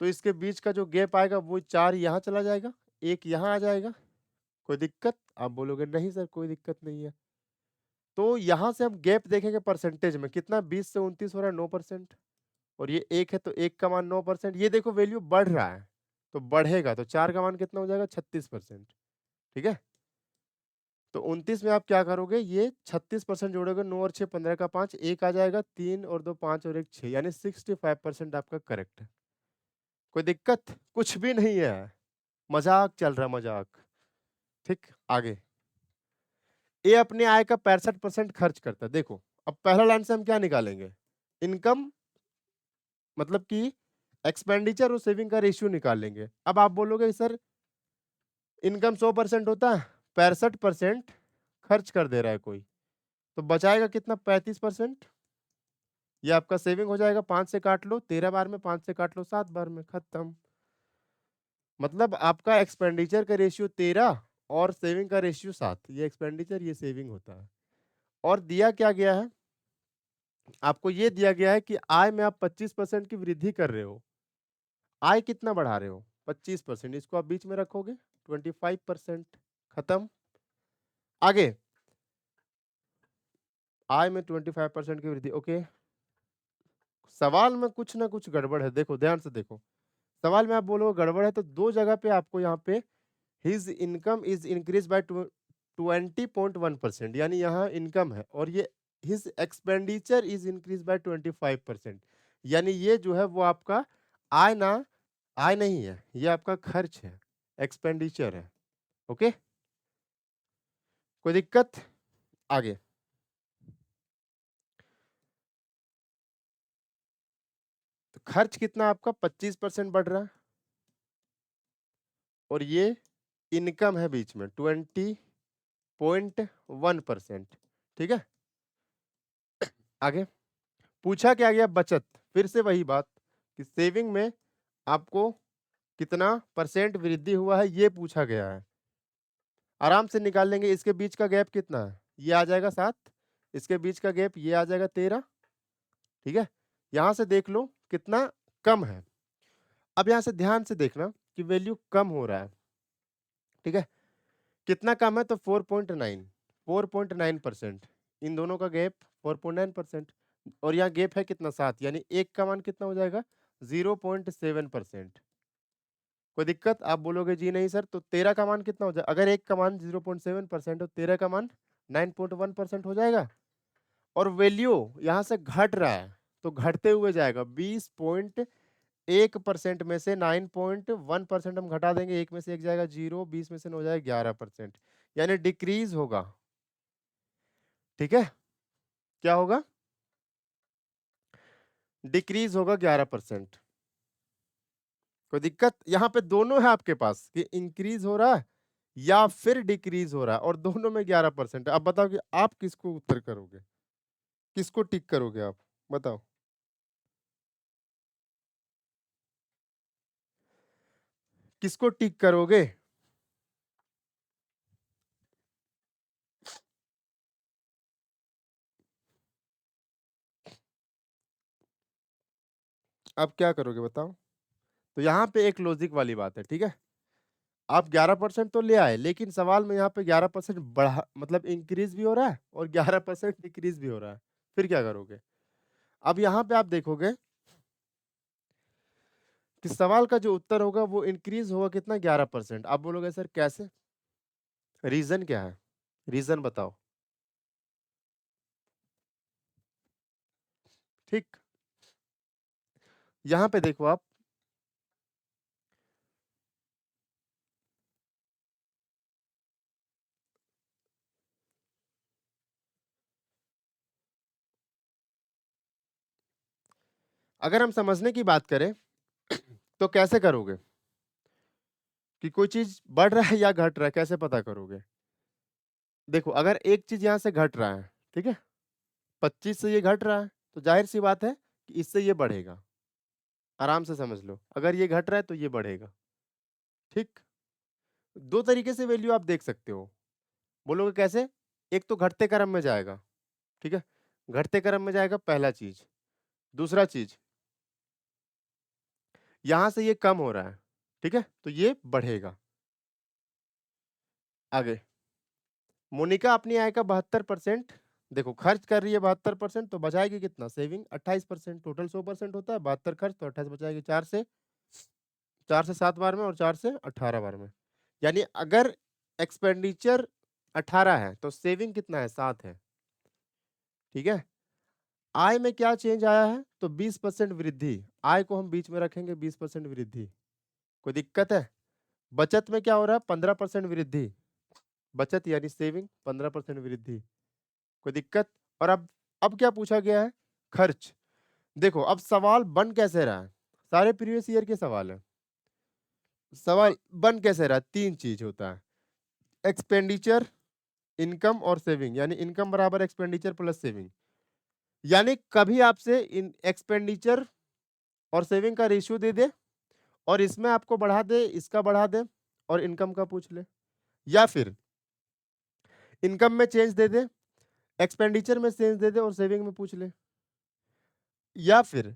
तो इसके बीच का जो गैप आएगा वो 4 यहाँ चला जाएगा, 1 यहाँ आ जाएगा। कोई दिक्कत? आप बोलोगे नहीं सर कोई दिक्कत नहीं है। तो यहां से हम गैप देखेंगे परसेंटेज में, कितना 20 से 29 हो रहा है 9%, और ये 1 है तो 1 का मान 9%। ये देखो वैल्यू बढ़ रहा है तो बढ़ेगा, तो 4 का मान कितना हो जाएगा 36%। ठीक है, तो 29 में आप क्या करोगे, ये 36% जोड़ोगे, 9 और 6 15 का 5, 1 आ जाएगा, 3 और 2 5 और 1 6, यानी 65% आपका करेक्ट है। कोई दिक्कत कुछ भी नहीं है, मजाक चल रहा मजाक। ठीक, आगे। ये अपने आय का 65% खर्च करता है। देखो अब पहला लाइन से हम क्या निकालेंगे, इनकम मतलब कि एक्सपेंडिचर और सेविंग का रेशियो निकाल लेंगे। अब आप बोलोगे सर इनकम 100% होता है, 65% खर्च कर दे रहा है कोई, तो बचाएगा कितना 35%। ये आपका सेविंग हो जाएगा, 5 से काट लो 13 बार में, 5 से काट लो 7 बार में, खत्म। मतलब आपका एक्सपेंडिचर का रेशियो 13 और सेविंग का रेशियो 7, ये एक्सपेंडिचर ये सेविंग होता है। और दिया क्या गया है आपको, ये दिया गया है कि आय में आप 25% की वृद्धि कर रहे हो। आय कितना बढ़ा रहे हो 25%, इसको आप बीच में रखोगे 25%, खत्म। आगे आय में 25% की वृद्धि, ओके। सवाल में कुछ ना कुछ गड़बड़ है, देखो ध्यान से देखो। सवाल में आप बोलोगे गड़बड़ है, तो दो जगह पे आपको यहाँ पे his income is increase by 20.1%, यानी यहाँ इनकम है, और ये his expenditure is increase by 25%, यानी ये जो है वो आपका आय ना, आय नहीं है, ये आपका खर्च है, एक्सपेंडिचर है। ओके, कोई दिक्कत? आगे तो खर्च कितना आपका 25% बढ़ रहा है, और ये इनकम है बीच में 20.1%। ठीक है, आगे पूछा क्या गया, बचत। फिर से वही बात कि सेविंग में आपको कितना परसेंट वृद्धि हुआ है ये पूछा गया है। आराम से निकाल लेंगे, इसके बीच का गैप कितना है, ये आ जाएगा 7, इसके बीच का गैप ये आ जाएगा 13। ठीक है, यहां से देख लो कितना कम है। अब यहां से ध्यान से देखना कि वैल्यू कम हो रहा है। ठीक है, कितना कम है, तो 4.9%, इन दोनों का गैप 4.9%, और यहाँ गैप है कितना 7, यानी एक का मान कितना हो जाएगा 0.7%। कोई दिक्कत? आप बोलोगे जी नहीं सर, तो 13 का मान कितना हो जाएगा, अगर एक का मान 0.7% हो 13 का मान 9.1% हो जाएगा। और वैल्यू यहाँ से घट रहा है तो घटते हुए जाएगा, 20.1% में से 9.1% हम घटा देंगे, एक में से एक जाएगा 0, 20 में से 9 हो जाएगा 11%, यानी डिक्रीज होगा। ठीक है, क्या होगा, डिक्रीज होगा 11%। कोई दिक्कत? यहाँ पे दोनों है आपके पास कि इंक्रीज हो रहा है या फिर डिक्रीज हो रहा है, और दोनों में 11% है। अब बताओ कि आप किसको उत्तर करोगे, किसको टिक करोगे आप, बताओ। किसको टिक करोगे? अब क्या करोगे बताओ। तो यहाँ पे एक लॉजिक वाली बात है, ठीक है। आप 11% तो ले आए, लेकिन सवाल में यहाँ पे 11% बढ़ा, मतलब इंक्रीज भी हो रहा है और 11% डिक्रीज भी हो रहा है, फिर क्या करोगे? अब यहाँ पे आप देखोगे कि सवाल का जो उत्तर होगा वो इंक्रीज होगा कितना, 11%। आप बोलोगे सर कैसे, रीजन क्या है, रीजन बताओ। ठीक, यहाँ पे देखो आप, अगर हम समझने की बात करें तो कैसे करोगे कि कोई चीज बढ़ रहा है या घट रहा है, कैसे पता करोगे? देखो अगर एक चीज यहाँ से घट रहा है, ठीक है, 25 से ये घट रहा है, तो जाहिर सी बात है कि इससे ये बढ़ेगा। आराम से समझ लो, अगर ये घट रहा है तो ये बढ़ेगा। ठीक, दो तरीके से वैल्यू आप देख सकते हो। बोलोगे कैसे? एक तो घटते क्रम में जाएगा, ठीक है, घटते क्रम में जाएगा पहला चीज। दूसरा चीज, यहां से ये कम हो रहा है, ठीक है, तो ये बढ़ेगा। आगे, मोनिका अपनी आय का 72% देखो खर्च कर रही है 72%, तो बचाएगी कितना? सेविंग 28%। टोटल 100% होता है, 72 खर्च तो 28 बचाएगी। 4 से 7 बार में और 4 से 18 बार में। यानी अगर एक्सपेंडिचर 18 है तो सेविंग कितना है? 7 है। ठीक है। आय में क्या चेंज आया है? तो 20% वृद्धि। आय को हम बीच में रखेंगे, 20% वृद्धि। कोई दिक्कत है? बचत में क्या हो रहा है? 15% वृद्धि। बचत यानी सेविंग 15% वृद्धि। कोई दिक्कत? और अब क्या पूछा गया है? खर्च। देखो अब सवाल बन कैसे रहा है? सारे प्रीवियस ईयर के सवाल है। सवाल बन कैसे रहा है? 3 चीज होता है, एक्सपेंडिचर, इनकम और सेविंग। यानी इनकम बराबर एक्सपेंडिचर प्लस सेविंग। यानी कभी आपसे इन एक्सपेंडिचर और सेविंग का रेशियो दे दे और इसमें आपको बढ़ा दे, इसका बढ़ा दे और इनकम का पूछ ले, या फिर इनकम में चेंज दे दे, एक्सपेंडिचर में चेंज दे दे और सेविंग में पूछ ले, या फिर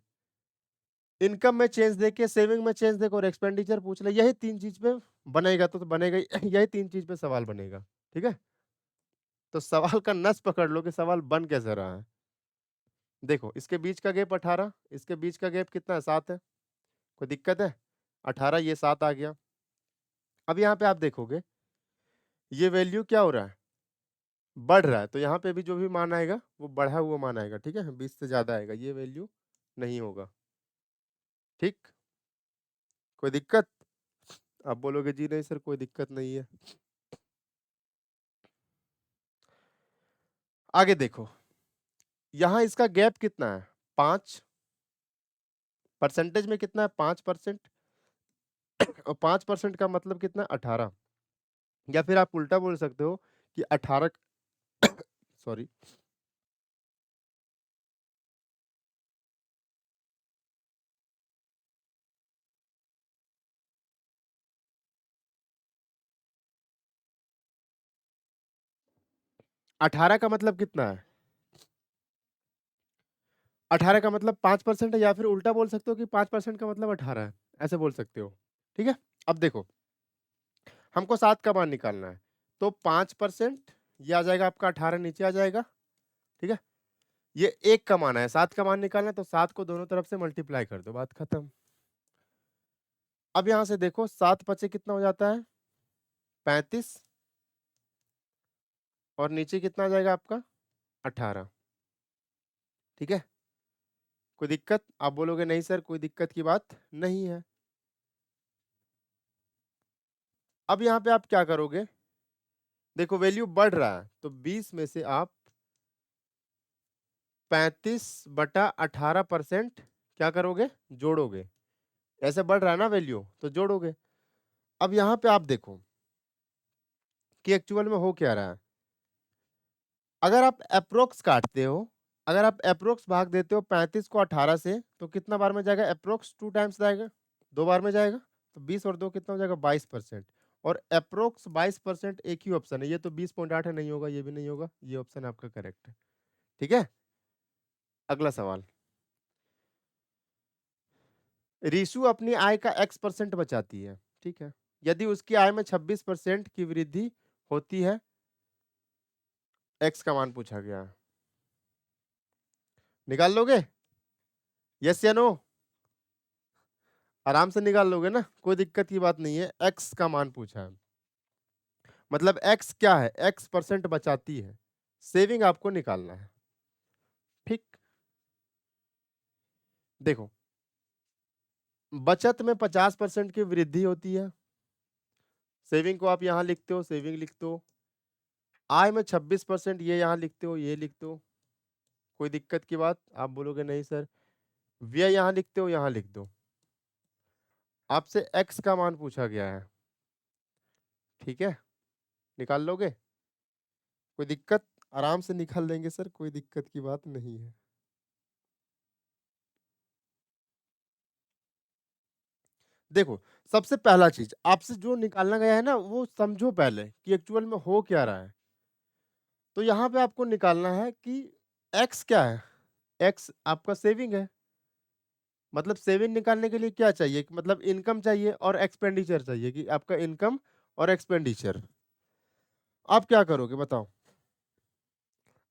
इनकम में चेंज देके सेविंग में चेंज देके और एक्सपेंडिचर पूछ ले। यही 3 चीज पे बनेगा तो बनेगा यही 3 चीज पे सवाल बनेगा। ठीक है। तो सवाल का नस पकड़ लो कि सवाल बन कैसे रहा है। देखो इसके बीच का गैप 18, इसके बीच का गैप कितना है? 7 है। कोई दिक्कत है? 18 ये 7 आ गया। अब यहाँ पे आप देखोगे ये वैल्यू क्या हो रहा है? बढ़ रहा है। तो यहाँ पे भी जो भी मान आएगा वो बढ़ा हुआ मान आएगा। ठीक है, 20 से ज्यादा आएगा, ये वैल्यू नहीं होगा। ठीक, कोई दिक्कत? आप बोलोगे जी नहीं सर कोई दिक्कत नहीं है। आगे देखो, यहाँ इसका गैप कितना है? 5। परसेंटेज में कितना है? 5%। और 5% का मतलब कितना? 18। या फिर आप उल्टा बोल सकते हो कि 18 सॉरी 18 का मतलब कितना है? 18 का मतलब 5% है, या फिर उल्टा बोल सकते हो कि 5% का मतलब 18 है, ऐसे बोल सकते हो। ठीक है। अब देखो हमको 7 का मान निकालना है, तो 5% ये आ जाएगा आपका, 18 नीचे आ जाएगा। ठीक है। ये 1 का मान है, 7 का मान निकालना है, तो 7 को दोनों तरफ से मल्टीप्लाई कर दो, बात खत्म। अब यहां से देखो 7 पचे कितना हो जाता है? 35। और नीचे कितना आ जाएगा आपका? 18। ठीक है। कोई दिक्कत? आप बोलोगे नहीं सर कोई दिक्कत की बात नहीं है। अब यहाँ पे आप क्या करोगे? देखो वैल्यू बढ़ रहा है, तो 20 में से आप 35/18% क्या करोगे? जोड़ोगे। ऐसे बढ़ रहा है ना वैल्यू, तो जोड़ोगे। अब यहाँ पे आप देखो कि एक्चुअल में हो क्या रहा है। अगर आप अप्रोक्स काटते हो, अगर आप अप्रोक्स भाग देते हो 35 को 18 से, तो कितना बार में जाएगा? अप्रोक्स 2 टाइम्स जाएगा, 2 बार में जाएगा। तो 20 और 2 कितना हो जाएगा? 22%। और अप्रोक्स 22% एक ही ऑप्शन है, ये तो 20.8 है, नहीं होगा, ये भी नहीं होगा, ये ऑप्शन आपका करेक्ट है। ठीक है। अगला सवाल, रीशु अपनी आय का x% बचाती है। ठीक है। यदि उसकी आय में 26% की वृद्धि होती है, x का मान पूछा गया है, निकाल लोगे? यस या नो? आराम से निकाल लोगे ना, कोई दिक्कत की बात नहीं है। x का मान पूछा है, मतलब x क्या है? x% बचाती है, सेविंग आपको निकालना है। ठीक। देखो बचत में 50% की वृद्धि होती है, सेविंग को आप यहां लिखते हो, सेविंग लिखते हो। आय में 26%, ये यहां लिखते हो, ये लिखते हो। कोई दिक्कत की बात? आप बोलोगे नहीं सर। व्यय यहां लिखते हो, यहां लिख दो। आपसे x का मान पूछा गया है। ठीक है, निकाल लोगे? कोई दिक्कत? आराम से निकाल लेंगे सर, कोई दिक्कत की बात नहीं है। देखो सबसे पहला चीज आपसे जो निकालना गया है ना, वो समझो पहले कि एक्चुअल में हो क्या रहा है। तो यहाँ पे आपको निकालना है कि x क्या है? x आपका सेविंग है। मतलब सेविंग निकालने के लिए क्या चाहिए? मतलब इनकम चाहिए और एक्सपेंडिचर चाहिए, कि आपका इनकम और एक्सपेंडिचर। आप क्या करोगे बताओ?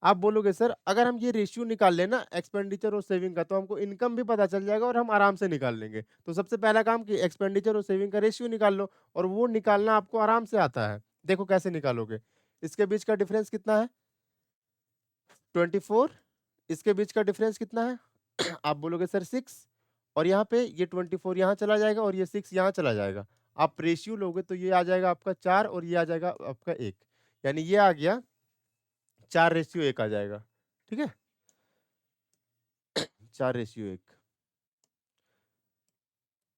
आप बोलोगे सर अगर हम ये रेशियो निकाल लेना एक्सपेंडिचर और सेविंग का तो हमको इनकम भी पता चल जाएगा और हम आराम से निकाल लेंगे। तो सबसे पहला काम कि एक्सपेंडिचर और सेविंग का रेशियो निकाल लो और वो निकालना आपको आराम से आता है। देखो कैसे निकालोगे, इसके बीच का डिफरेंस कितना है 24, इसके बीच का डिफरेंस कितना है आप बोलोगे सर 6, और यहाँ पे ये 24 यहाँ चला जाएगा और ये 6 यहाँ चला जाएगा। आप रेशियो लोगे तो ये आ जाएगा आपका 4 और ये आ जाएगा आपका 1, यानी ये आ गया 4:1 आ जाएगा। ठीक है 4:1,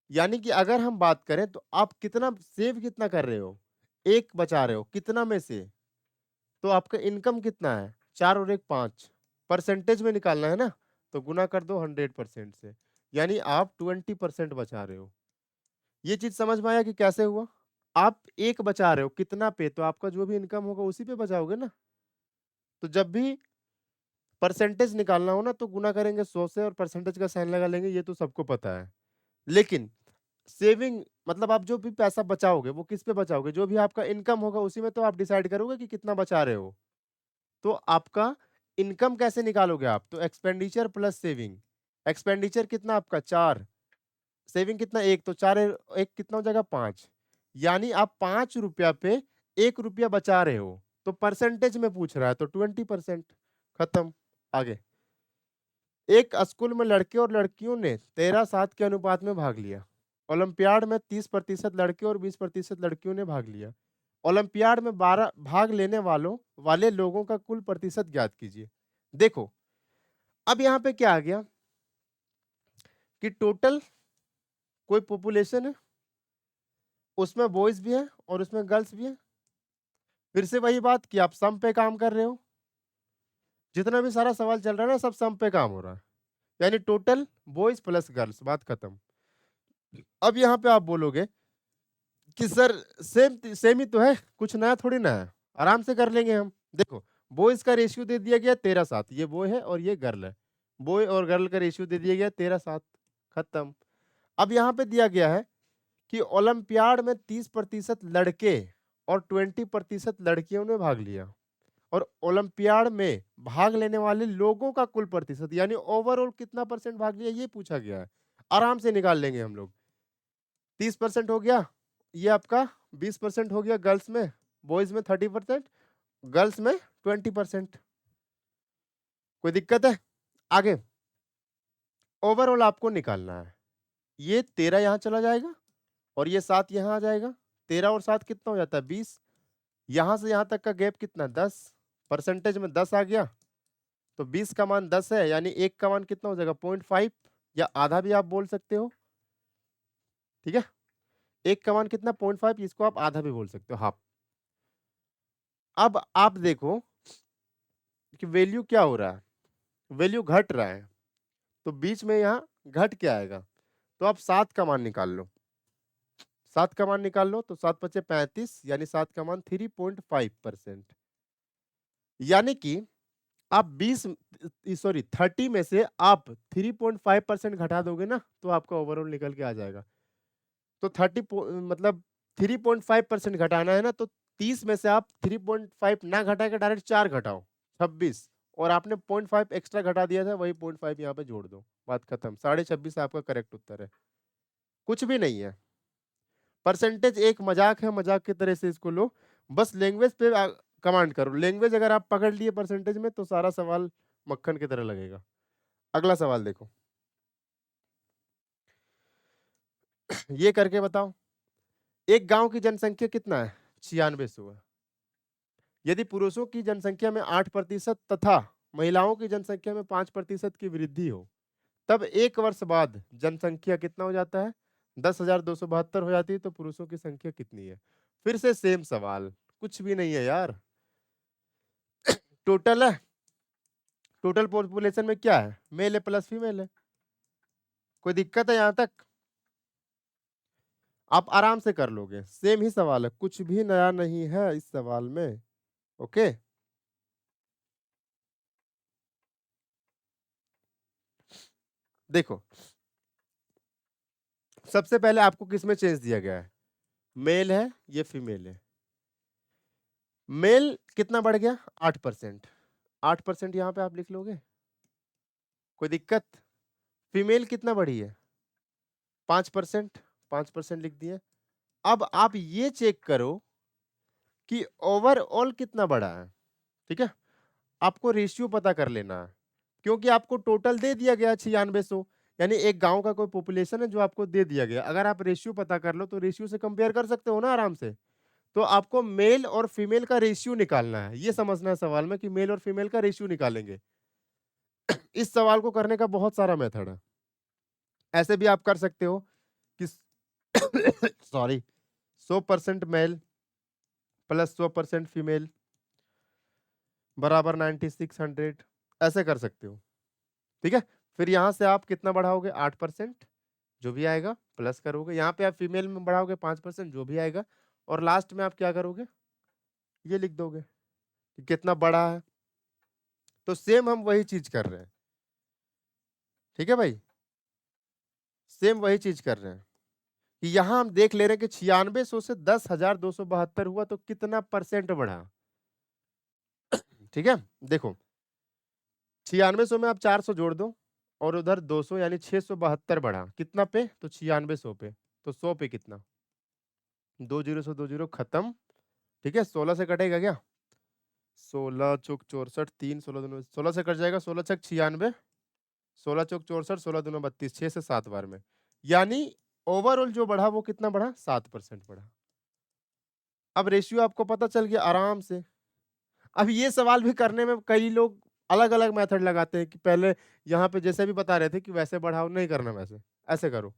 यानी कि अगर हम बात करें तो आप कितना सेव कितना कर रहे हो, 1 बचा रहे हो कितना में से, तो आपका इनकम कितना है 4 और 1 5, परसेंटेज में निकालना है ना, तो गुना कर दो 100% से, यानी आप 20% बचा रहे हो। ये चीज समझ में आया कि कैसे हुआ? आप 1 बचा रहे हो कितना पे, तो आपका जो भी इनकम होगा उसी पे बचाओगे ना। तो जब भी परसेंटेज निकालना हो ना तो गुना करेंगे 100 से और परसेंटेज का साइन लगा लेंगे, ये तो सबको पता है। लेकिन सेविंग मतलब आप जो भी पैसा बचाओगे वो किस पे बचाओगे, जो भी आपका इनकम होगा उसी में तो आप डिसाइड करोगे कि कितना बचा रहे हो। तो आपका इनकम कैसे निकालोगे आप, तो एक्सपेंडिचर प्लस सेविंग। एक्सपेंडिचर कितना आपका 4, सेविंग कितना 1, तो 4 1 कितना हो जाएगा 5, यानी आप 5 रुपया पे 1 रुपया बचा रहे हो, तो परसेंटेज में पूछ रहा है तो 20%। खत्म। आगे, एक स्कूल में लड़के और लड़कियों ने 13:7 के अनुपात में भाग लिया। ओलंपियाड में 30% लड़के और 20% लड़कियों ने भाग लिया। ओलंपियाड में 12 भाग लेने वाले लोगों का कुल प्रतिशत ज्ञात कीजिए। देखो अब यहाँ पे क्या आ गया कि टोटल कोई पॉपुलेशन है, उसमें बॉयज भी है और उसमें गर्ल्स भी है। फिर से वही बात कि आप सम पे काम कर रहे हो, जितना भी सारा सवाल चल रहा है ना सब सम पे काम हो रहा है, यानी टोटल बॉयज प्लस गर्ल्स, बात खत्म। अब यहाँ पे आप बोलोगे कि सर सेम सेम ही तो है, कुछ नया थोड़ी ना है, आराम से कर लेंगे हम। देखो बॉयज का रेशियो दे दिया गया 13:7, ये बॉय है और ये गर्ल है, बॉय और गर्ल का रेशियो दे दिया गया 13:7, खत्म। अब यहाँ पे दिया गया है कि ओलंपियाड में 30% लड़के और 20% लड़कियों ने भाग लिया, और ओलंपियाड में भाग लेने वाले लोगों का कुल प्रतिशत यानी ओवरऑल कितना परसेंट भाग लिया ये पूछा गया है। आराम से निकाल लेंगे हम लोग। 30% हो गया, ये आपका 20% हो गया गर्ल्स में, बॉयज में 30%, गर्ल्स में 20%। कोई दिक्कत है? आगे ओवरऑल आपको निकालना है, ये 13 यहां चला जाएगा और ये 7 यहां आ जाएगा, 13 और 7 कितना हो जाता है 20, यहां से यहां तक का गैप कितना 10, परसेंटेज में 10 आ गया, तो 20 का मान 10 है, यानी 1 का मान कितना हो जाएगा 0.5 या आधा भी आप बोल सकते हो। ठीक है 1 का मान कितना 0.5, इसको आप आधा भी बोल सकते हो, हाफ। अब आप देखो कि वैल्यू क्या हो रहा है, वैल्यू घट रहा है, तो बीच में यहाँ घट के आएगा, तो आप 7 का मान निकाल लो, 7 का मान निकाल लो, तो 7 पचे 35, यानी 7 का मान 3.5%, यानी कि आप 30 में से आप 3.5% घटा दोगे ना तो आपका ओवरऑल निकल के आ जाएगा। तो मतलब 3.5% घटाना है ना, तो 30 में से आप 3.5 ना घटा के डायरेक्ट 4 घटाओ 26, और आपने 0.5 एक्स्ट्रा घटा दिया था, वही 0.5 यहाँ पे जोड़ दो, बात खत्म। 26.5 आपका करेक्ट उत्तर है, कुछ भी नहीं है। परसेंटेज एक मजाक है, मजाक की तरह से इसको लो, बस लैंग्वेज पे कमांड करो। लैंग्वेज अगर आप पकड़ लिए परसेंटेज में तो सारा सवाल मक्खन की तरह लगेगा। अगला सवाल देखो, ये करके बताओ, एक गांव की जनसंख्या कितना है 9600 है। यदि पुरुषों की जनसंख्या में 8% तथा महिलाओं की जनसंख्या में 5% की वृद्धि हो, तब एक वर्ष बाद जनसंख्या कितना हो जाता है 10,272 हो जाती है, तो पुरुषों की संख्या कितनी है। फिर से सेम सवाल, कुछ भी नहीं है यार, टोटल है, टोटल पॉपुलेशन में क्या है मेल है प्लस फीमेल है। कोई दिक्कत है यहां तक? आप आराम से कर लोगे, सेम ही सवाल है, कुछ भी नया नहीं है इस सवाल में। ओके देखो, सबसे पहले आपको किसमें चेंज दिया गया है, मेल है ये फीमेल है। मेल कितना बढ़ गया 8%, 8% यहाँ पे आप लिख लोगे, कोई दिक्कत? फीमेल कितना बढ़ी है? 5%, 5% लिख दिए। अब आप ये चेक करो कि ओवरऑल कितना बढ़ा है, ठीक है? आपको रेशियो पता कर लेना है, क्योंकि आपको टोटल दे दिया गया 9600, यानी एक गांव का कोई पॉपुलेशन है जो आपको दे दिया गया। अगर आप रेशियो पता कर लो तो रेशियो से कंपेयर कर सकते हो ना आराम से। तो आपको मेल और फीमेल का रेशियो निकालना है, ये समझना है सवाल में कि मेल और फीमेल का रेशियो निकालेंगे। इस सवाल को करने का बहुत सारा मेथड है। ऐसे भी आप कर सकते हो कि सॉरी 100% मेल प्लस 100% फीमेल बराबर 9600, ऐसे कर सकते हो, ठीक है? फिर यहां से आप कितना बढ़ाओगे? 8%, जो भी आएगा प्लस करोगे। यहाँ पे आप फीमेल में बढ़ाओगे 5%, जो भी आएगा, और लास्ट में आप क्या करोगे? ये लिख दोगे कि कितना बड़ा है। तो सेम हम वही चीज कर रहे हैं, ठीक है भाई? सेम वही चीज कर रहे हैं कि यहां हम देख ले रहे हैं कि 9600 से 10,272 हुआ, तो कितना परसेंट बढ़ा, ठीक है? देखो 9600 में आप 400 जोड़ दो और उधर 200, यानी 672 बढ़ा। कितना पे? तो 9600 पे। तो 100 पे कितना? 20 से 20 खत्म, ठीक है? 16 से कटेगा क्या? 16 चौक 64, 3 16 दूनी 16 से कट जाएगा, 16 छक 96, 16 चौक 64, 16 दूनी 32, 6 से 7 बार में। यानी ओवरऑल जो बढ़ा वो कितना बढ़ा? 7% बढ़ा। अब रेशियो आपको पता चल गया आराम से। अब ये सवाल भी करने में कई लोग अलग अलग मेथड लगाते हैं कि पहले यहाँ पे जैसे भी बता रहे थे कि वैसे बढ़ाओ, नहीं करना वैसे, ऐसे करो।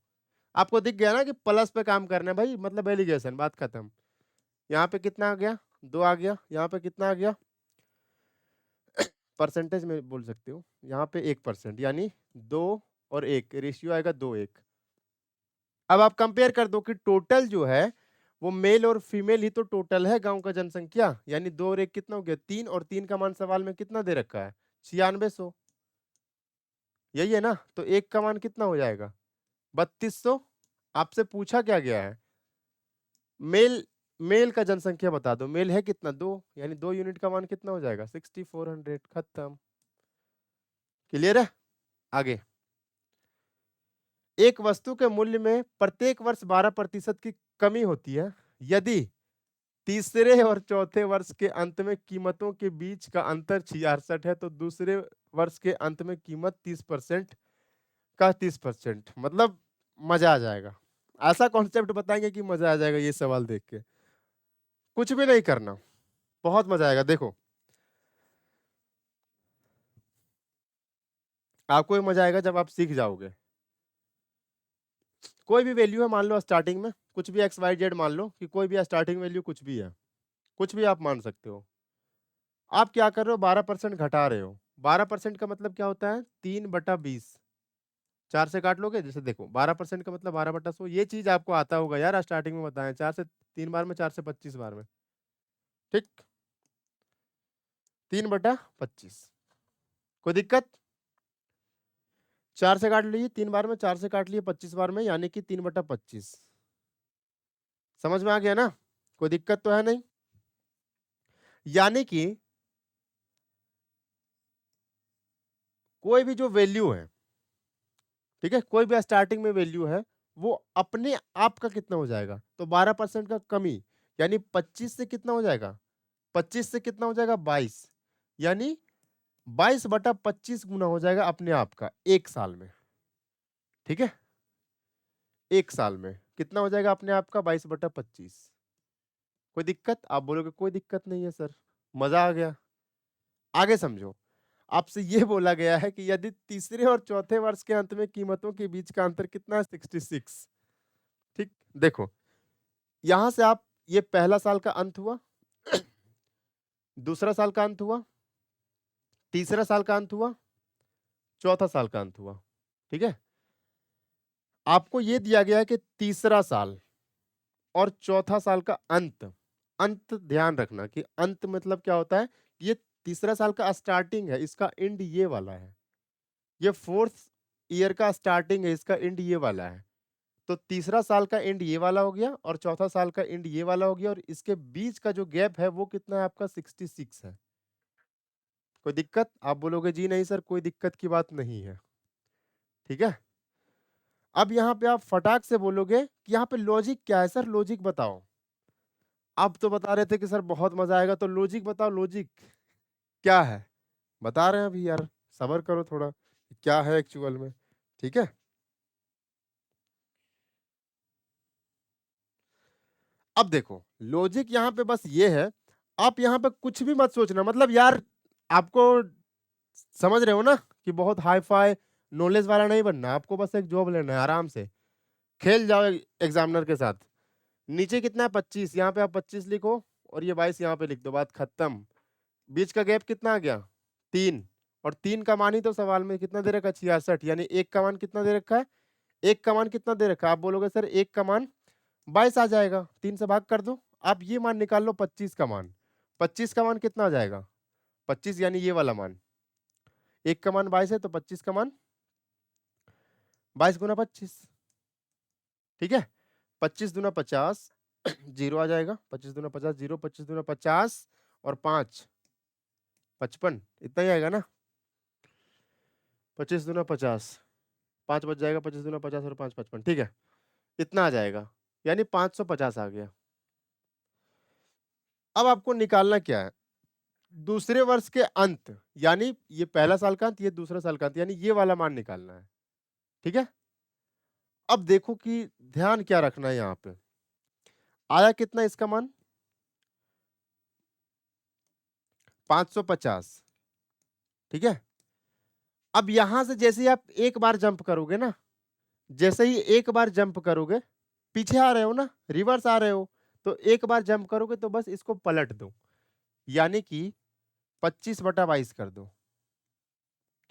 आपको दिख गया ना कि प्लस पे काम करना है भाई, मतलब एलिगेशन, बात खत्म। यहाँ पे कितना आ गया? 2 आ गया। यहाँ पे कितना आ गया? परसेंटेज में बोल सकते हो, यहाँ पे 1%, यानी 2 और 1 रेशियो आएगा 2:1। अब आप कंपेयर कर दो कि टोटल जो है वो मेल और फीमेल ही तो टोटल है गांव का जनसंख्या, यानी 2 और 1 कितना हो गया? 3, और 3 का मान सवाल में कितना दे रखा है? 9600, यही है ना? तो 1 का मान कितना हो जाएगा? 3200। आपसे पूछा क्या गया है? मेल, मेल का जनसंख्या बता दो। मेल है कितना? 2, यानी 2 यूनिट का मान कितना हो जाएगा? 6400, खत्म। क्लियर है? आगे, एक वस्तु के मूल्य में प्रत्येक वर्ष 12% की कमी होती है यदि तीसरे और चौथे वर्ष के अंत में कीमतों के बीच का अंतर 66 है, तो दूसरे वर्ष के अंत में कीमत 30% का 30%। मतलब मजा आ जाएगा। ऐसा कॉन्सेप्ट बताएंगे कि मजा आ जाएगा ये सवाल देख के। कुछ भी नहीं करना, बहुत मजा आएगा। देखो आपको भी मजा आएगा जब आप सीख जाओगे। कोई भी वैल्यू है, मान लो स्टार्टिंग में कुछ भी XYZ, मान लो कि कोई भी स्टार्टिंग वैल्यू कुछ भी है, कुछ भी आप मान सकते हो। आप क्या कर रहे हो? 12% घटा रहे हो। 12% का मतलब क्या होता है? 3/20। 4 से काट लोगे, जैसे देखो 12% का मतलब 12/100। ये चीज आपको आता होगा यार, स्टार्टिंग में बताएं, 4 से 3 बार में, 4 से 25 बार में, ठीक? 3/25, कोई दिक्कत? 4 से काट लीजिए 3 बार में, 4 से काट लिए 25 बार में, यानी कि 3/25। समझ में आ गया ना? कोई दिक्कत तो है नहीं? यानी कि कोई भी जो वैल्यू है, ठीक है, कोई भी स्टार्टिंग में वैल्यू है, वो अपने आप का कितना हो जाएगा? तो 12% का कमी, यानी 25 से कितना हो जाएगा? 25 से कितना हो जाएगा? 22, यानी 22/25 गुना हो जाएगा अपने आप का एक साल में, ठीक है? एक साल में कितना हो जाएगा अपने आप का? 22/25। कोई दिक्कत? आप बोलोगे कोई दिक्कत नहीं है सर, मजा आ गया। आगे समझो, आपसे ये बोला गया है कि यदि तीसरे और चौथे वर्ष के अंत में कीमतों के बीच का अंतर कितना है? 66, ठीक? देखो यहां से आप, ये पहला साल का अंत हुआ, दूसरा साल का अंत हुआ, तीसरा साल का अंत हुआ, चौथा साल का अंत हुआ, ठीक है? आपको ये दिया गया है कि तीसरा साल और चौथा साल का अंत। अंत ध्यान रखना कि अंत मतलब क्या होता है? ये तीसरा साल का स्टार्टिंग है, इसका एंड ये वाला है। ये फोर्थ ईयर का स्टार्टिंग है, इसका एंड ये वाला है। तो तीसरा साल का एंड ये वाला हो गया और चौथा साल का एंड ये वाला हो गया, और इसके बीच का जो गैप है वो कितना है आपका? 66 है। कोई दिक्कत? आप बोलोगे जी नहीं सर कोई दिक्कत की बात नहीं है, ठीक है। अब यहाँ पे आप फटाक से बोलोगे कि यहाँ पे लॉजिक क्या है सर, लॉजिक बताओ। आप तो बता रहे थे कि सर बहुत मजा आएगा, तो लॉजिक बताओ, लॉजिक क्या है? बता रहे हैं अभी यार, सब्र करो थोड़ा, क्या है एक्चुअल में, ठीक है। अब देखो लॉजिक यहाँ पे बस ये है, आप यहाँ पे कुछ भी मत सोचना, मतलब यार आपको समझ रहे हो ना कि बहुत हाई फाई नॉलेज वाला नहीं बनना, आपको बस एक जॉब लेना है, आराम से खेल जाओ एग्जामिनर के साथ। नीचे कितना है 25, यहाँ पे आप 25 लिखो और ये 22 यहाँ पे लिख दो, बात खत्म। बीच का गैप कितना आ गया 3, और 3 का मान ही तो सवाल में कितना दे रखा है 66, यानी एक का मान कितना दे रखा है, एक का मान कितना दे रखा है, आप बोलोगे सर एक का मान 22 आ जाएगा, 3 से भाग कर दो, आप ये मान निकाल लो 25 का मान, 25 का मान कितना आ जाएगा 25, यानी ये वाला मान, एक का मान 22 है तो 25 का मान 22 गुना 25, ठीक है। 25 दूना 50, जीरो आ जाएगा, 25 दूना 50 जीरो, 25 दूना 50 और 5 55, इतना ही आएगा ना। 25 दूना 50, 5 बच जाएगा, 25 दूना 50 और 5 55, ठीक है, इतना आ जाएगा, यानी 550 आ गया। अब आपको निकालना क्या है, दूसरे वर्ष के अंत, यानी ये पहला साल का अंत, ये दूसरा साल का अंत, यानी ये वाला मान निकालना है, ठीक है। अब देखो कि ध्यान क्या रखना है, यहाँ पे आया कितना इसका मान 550, ठीक है। अब यहां से जैसे ही आप एक बार जंप करोगे ना, जैसे ही एक बार जंप करोगे, पीछे आ रहे हो ना, रिवर्स आ रहे हो, तो एक बार जंप करोगे तो बस इसको पलट दो, यानी कि 25/22 कर दो,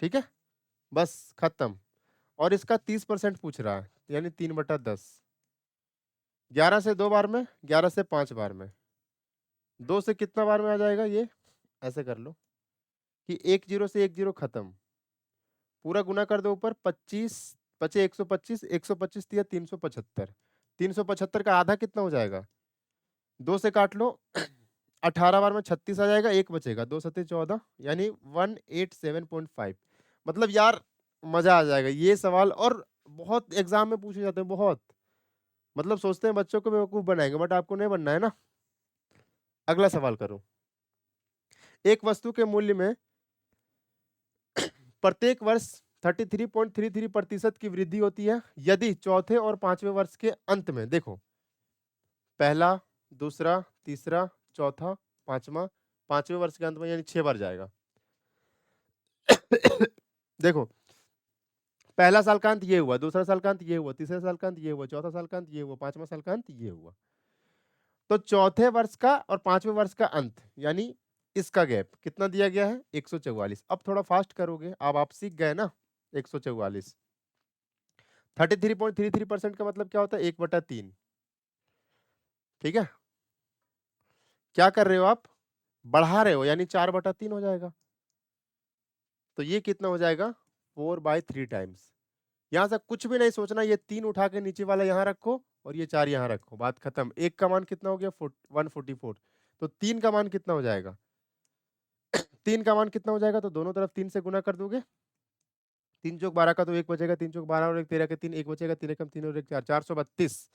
ठीक है, बस खत्म। और इसका 30% पूछ रहा है, यानी 3/10, 11 से 2 बार में, 11 से 5 बार में, 2 से कितना बार में आ जाएगा, ये ऐसे कर लो कि 10 से 10 खत्म, पूरा गुना कर दो ऊपर, 25 पचे 125, 125 दिया 375, 375 का आधा कितना हो जाएगा, 2 से काट लो 18 बार में 36 आ जाएगा, एक बचेगा, 2 सत्ते 14, यानी 187.5। मतलब यार मजा आ जाएगा ये सवाल, और बहुत एग्जाम में पूछे जाते हैं बहुत, मतलब सोचते हैं बच्चों को बेवकूफ बनाएंगे, बट आपको नहीं बनना है ना। अगला सवाल करो, एक वस्तु के मूल्य में प्रत्येक वर्ष 33.33% की वृद्धि होती है यदि चौथे और पांचवें वर्ष के अंत में, देखो पहला, दूसरा, तीसरा, चौथा, पांचवा, पांचवें वर्ष के अंत में, यानी 6 बार जाएगा। देखो पहला साल का अंत ये हुआ, दूसरा साल का अंत ये हुआ, तीसरा साल का अंत ये हुआ, चौथा साल का अंत ये हुआ, पांचवा साल का अंत ये हुआ, तो चौथे वर्ष का और पांचवें वर्ष का अंत, यानी इसका गैप कितना दिया गया है 144। अब थोड़ा फास्ट करोगे, अब आप सीख गए ना 144, 33.33% का मतलब क्या होता है 1/3, ठीक है। क्या कर रहे हो आप, बढ़ा रहे हो, यानी 4/3 हो जाएगा, तो ये कितना हो जाएगा 4/3 टाइम्स। यहां से कुछ भी नहीं सोचना, ये 3 उठा के नीचे वाला यहाँ रखो और ये 4 यहाँ रखो, बात खत्म। एक का मान कितना हो गया 144, तो 3 का मान कितना हो जाएगा 3 का मान कितना हो जाएगा, तो दोनों तरफ 3 से गुना कर दोगे, 3 चौक 12 का तो एक बचेगा, 3 चौक 12 और एक 13 के 3, एक बचेगा, 3 एकम 3 और एक 4, 432,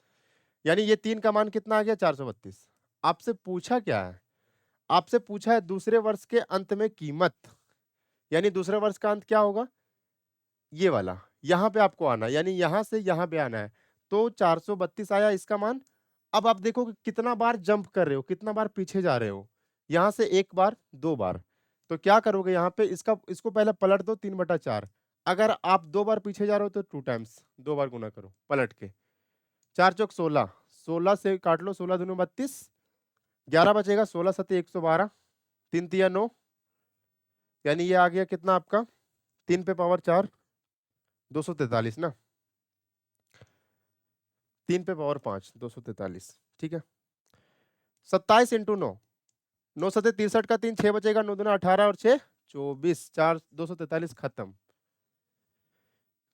यानी ये 3 का मान कितना आ गया 432। आपसे पूछा क्या है, आपसे पूछा है दूसरे वर्ष के अंत में कीमत, यानी दूसरे वर्ष का अंत क्या होगा ये वाला, यहाँ पे आपको आना, यानी यहाँ से यहाँ पे आना है, तो 432 आया इसका मान। अब आप देखो कि कितना बार जंप कर रहे हो, कितना बार पीछे जा रहे हो, यहाँ से एक बार, दो बार, तो क्या करोगे यहाँ पे इसको पहले पलट दो 3/4, अगर आप 2 बार पीछे जा रहे हो तो 2 टाइम्स, 2 बार गुना करो पलट के, 4 चौक 16, 16 से काट लो, 16 दूनी 32, 11 बचेगा, 16 सत्ते 112, 3 तिया 9, यानी ये आ गया कितना आपका 3 पे पावर 4, 243 ना, 3 पे पावर 5, 243, ठीक है। 27 इंटू 9, 9 सत्ते 63 का 3, 6 बचेगा, 9 दूना 18 और 6 24, 4 243 खत्म।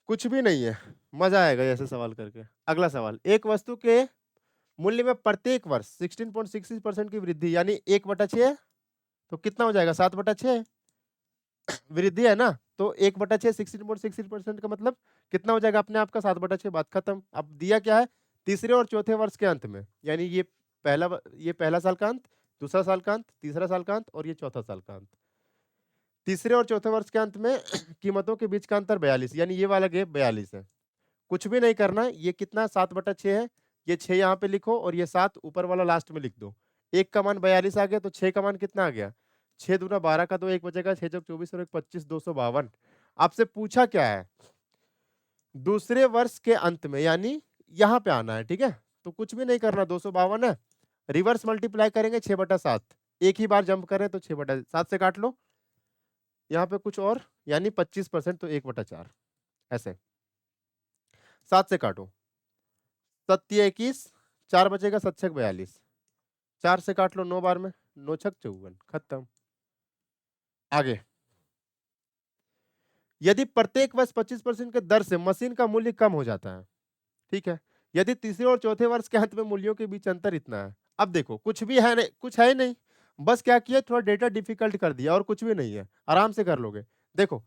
कुछ भी नहीं है, मजा आएगा ऐसे सवाल करके। अगला सवाल, एक वस्तु के मूल्य में प्रत्येक वर्ष 16.66% की वृद्धि, यानी 1/6, तो कितना हो जाएगा 7/6, वृद्धि है ना, तो 1/6 16.16% का मतलब कितना हो जाएगा अपने आप का 7/6, बात खत्म। अब दिया क्या है, तीसरे और चौथे वर्ष के अंत में, यानी ये पहला साल का अंत, दूसरा साल का अंत, तीसरा साल का अंत और ये चौथा साल का अंत। तीसरे और चौथे वर्ष के अंत में कीमतों के बीच का अंतर 42, यानी ये वाला गैप 42 है। कुछ भी नहीं करना है, ये कितना 7/6 है, ये 6 यहाँ पे लिखो और ये 7 ऊपर वाला लास्ट में लिख दो। एक का मान 42 आ गया, तो 6 का मान कितना आ गया, 6 दूना 12 का, तो एक बचेगा, 6 चौक 24 और एक 25, 252। आपसे पूछा क्या है, दूसरे वर्ष के अंत में, यानी यहाँ पे आना है, ठीक है। तो कुछ भी नहीं करना, 252 है, रिवर्स मल्टीप्लाई करेंगे 6/7, एक ही बार जंप करें तो 6/7 से काट लो, यहाँ पे कुछ और, यानी 25%, तो 1/4 ऐसे। 7 से काटो, 7×21, 4 बचेगा, 7×6 = 42, 4 से काट लो 9 बार में, 9×6 = 54, खत्म। आगे, यदि प्रत्येक वर्ष 25% के दर से मशीन का मूल्य कम हो जाता है, ठीक है, यदि तीसरे और चौथे वर्ष के अंत में मूल्यों के बीच अंतर इतना है। अब देखो, कुछ भी है नहीं, कुछ है ही नहीं, बस क्या किया, थोड़ा डेटा डिफिकल्ट कर दिया, और कुछ भी नहीं है, आराम से कर लोगे। देखो,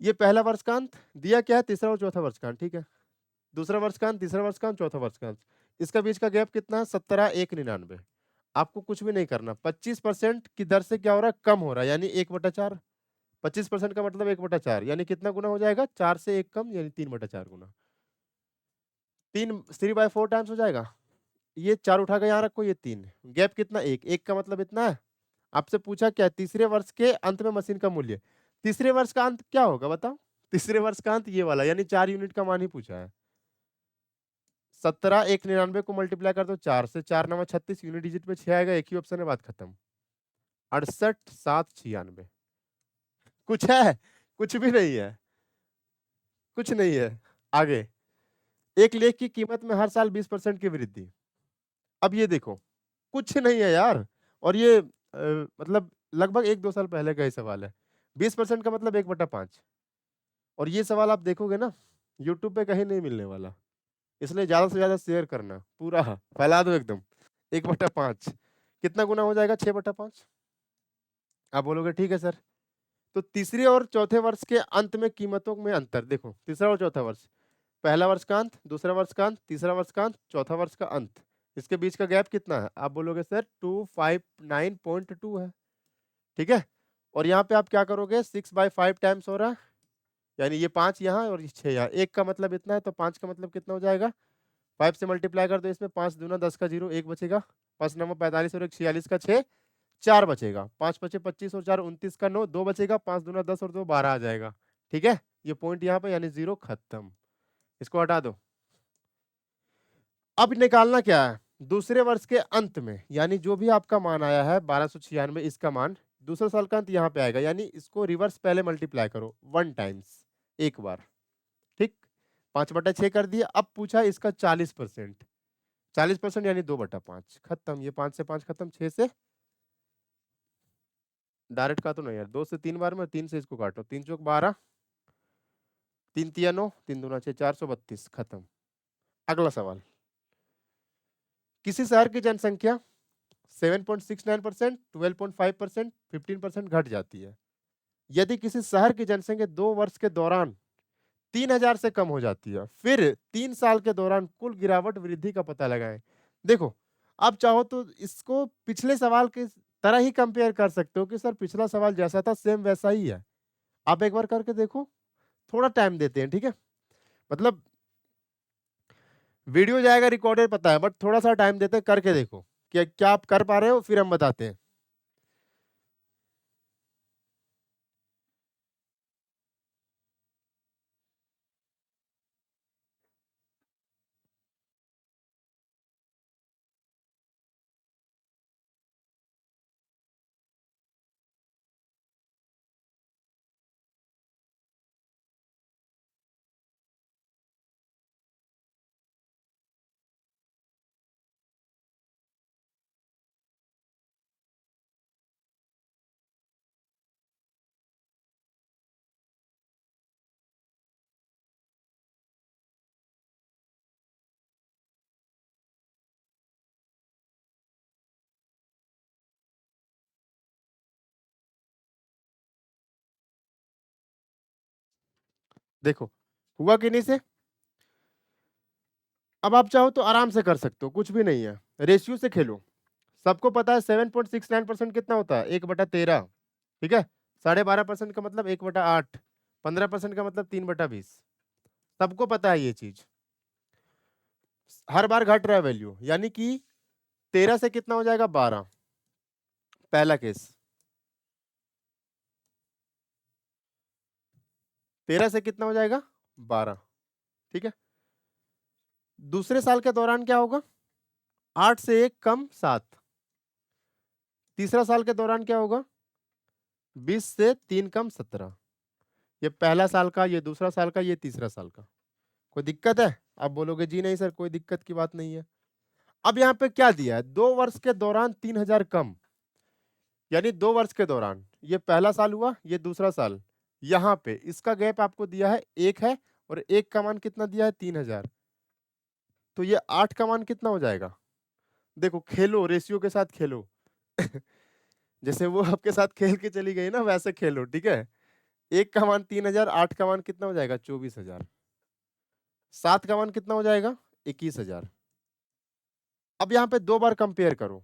ये पहला वर्ष का अंत दिया क्या है, तीसरा और चौथा वर्ष का अंत, ठीक है, दूसरा वर्ष का अंत, तीसरा वर्ष का अंत, चौथा वर्ष का अंत, इसका बीच का गैप कितना है, 17, 1, 99। आपको कुछ भी नहीं करना, 25% की दर से क्या हो रहा है, कम हो रहा है, यानी 1/4। 25% का मतलब 1/4, यानी कितना गुना हो जाएगा, 4 से 1 कम, यानी 3/4 गुना, 3/4 टाइम्स हो जाएगा। ये 4 उठा के यहाँ रखो, ये 3, गैप कितना, 1, 1 का मतलब इतना है। आपसे पूछा क्या, तीसरे वर्ष के अंत में मशीन का मूल्य, तीसरे वर्ष का अंत क्या होगा बताओ, तीसरे वर्ष का अंत ये वाला, यानी 4 यूनिट का मान ही पूछा है। 17, 1, 99 को मल्टीप्लाई कर दो 4 से, 4×9 = 36, यूनिट डिजिट में 6 आएगा, एक ही ऑप्शन है, बात खत्म। 68, 7, 96, कुछ है, कुछ भी नहीं है, कुछ नहीं है। आगे, एक लेख की कीमत में हर साल 20% की वृद्धि। अब ये देखो, कुछ नहीं है यार, और ये मतलब लगभग 1-2 साल पहले का ही सवाल है। 20% का मतलब 1/5, और ये सवाल आप देखोगे ना, यूट्यूब पे कहीं नहीं मिलने वाला, इसलिए ज्यादा से ज्यादा शेयर करना, पूरा फैला दो एकदम। 1/5 कितना गुना हो जाएगा, 6/5। आप बोलोगे ठीक है सर। तो तीसरे और चौथे वर्ष के अंत में कीमतों में अंतर देखो, तीसरा और चौथा वर्ष, पहला वर्ष का अंत, दूसरा वर्ष का अंत, तीसरा वर्ष का अंत, चौथा वर्ष का अंत, इसके बीच का गैप कितना है, आप बोलोगे सर 259.2 है, ठीक है। और यहाँ पे आप क्या करोगे, 6/5 टाइम्स हो रहा है, यानी ये 5 यहाँ और ये 6 यहाँ, एक का मतलब इतना है, तो 5 का मतलब कितना हो जाएगा, 5 से मल्टीप्लाई कर दो इसमें, 5 दूना 10 का 0, 1 बचेगा, 5×9 = 45 और 1 46 का 6, 4 बचेगा, 5 × 5 = 25 और 4 29 का 9, 2 बचेगा, 5 दूना 10 और 2 12 आ जाएगा, ठीक है। ये पॉइंट यहाँ पे, यानी 0, खत्म, इसको हटा दो। अब निकालना क्या है, दूसरे वर्ष के अंत में, यानी जो भी आपका मान आया है 1296, इसका मान दूसरे साल का अंत यहाँ पे आएगा, यानी इसको रिवर्स पहले मल्टीप्लाई करो 1 टाइम्स, एक बार, ठीक। 5/6 कर दिया, अब पूछा इसका 40%, 40% यानी 2/5, खत्म। ये 5 से 5 खत्म, 6 से डायरेक्ट का तो नहीं यार, 2 से 3 बार में, 3 से इसको काटो, 3×4 = 12, 3×3 = 9, 3×2 = 6, 432, खत्म। अगला सवाल, किसी शहर की जनसंख्या 7.69%, 12.5%, 15% घट जाती है। यदि किसी शहर की जनसंख्या 2 वर्ष के दौरान 3000 से कम हो जाती है, फिर 3 साल के दौरान कुल गिरावट वृद्धि का पता लगाएं। देखो, आप चाहो तो इसको पिछले सवाल के तरह ही कंपेयर कर सकते हो कि सर पिछला सवाल जैसा था सेम वैसा ही है। आप एक बार करके देखो, थोड़ा टाइम देते हैं, ठीक है। मतलब वीडियो जाएगा रिकॉर्डेड पता है, बट थोड़ा सा टाइम देते हैं, करके देखो कि क्या आप कर पा रहे हो, फिर हम बताते हैं। देखो हुआ कि नहीं से। अब आप चाहो तो आराम से कर सकते हो, कुछ भी नहीं है, रेशियो से खेलो। सबको पता है 7.69% कितना होता है, 1/13। ठीक है, 12.5% का मतलब 1/8, 15% का मतलब 3/20। सबको पता है ये चीज, हर बार घट रहा है वैल्यू, यानी कि 13 से कितना हो जाएगा 12, पहला केस। 13 से कितना हो जाएगा 12। ठीक है, दूसरे साल के दौरान क्या होगा, 8 से 1 कम 7। तीसरा साल के दौरान क्या होगा, 20 से 3 कम 17। ये पहला साल का, ये दूसरा साल का, ये तीसरा साल का। कोई दिक्कत है? आप बोलोगे जी नहीं सर कोई दिक्कत की बात नहीं है। अब यहाँ पे क्या दिया है, 2 वर्ष के दौरान 3000 कम, यानी 2 वर्ष के दौरान, ये पहला साल हुआ, ये दूसरा साल, यहाँ पे इसका गैप आपको दिया है 1 है, और 1 का मान कितना दिया है 3000, तो ये 8 का मान कितना हो जाएगा। देखो खेलो, रेशियो के साथ खेलो जैसे वो आपके साथ खेल के चली गई ना, वैसे खेलो। ठीक है, 1 का मान 3000, 8 का मान कितना हो जाएगा 24000, 7 का मान कितना हो जाएगा 21000। अब यहाँ पे 2 बार कंपेयर करो,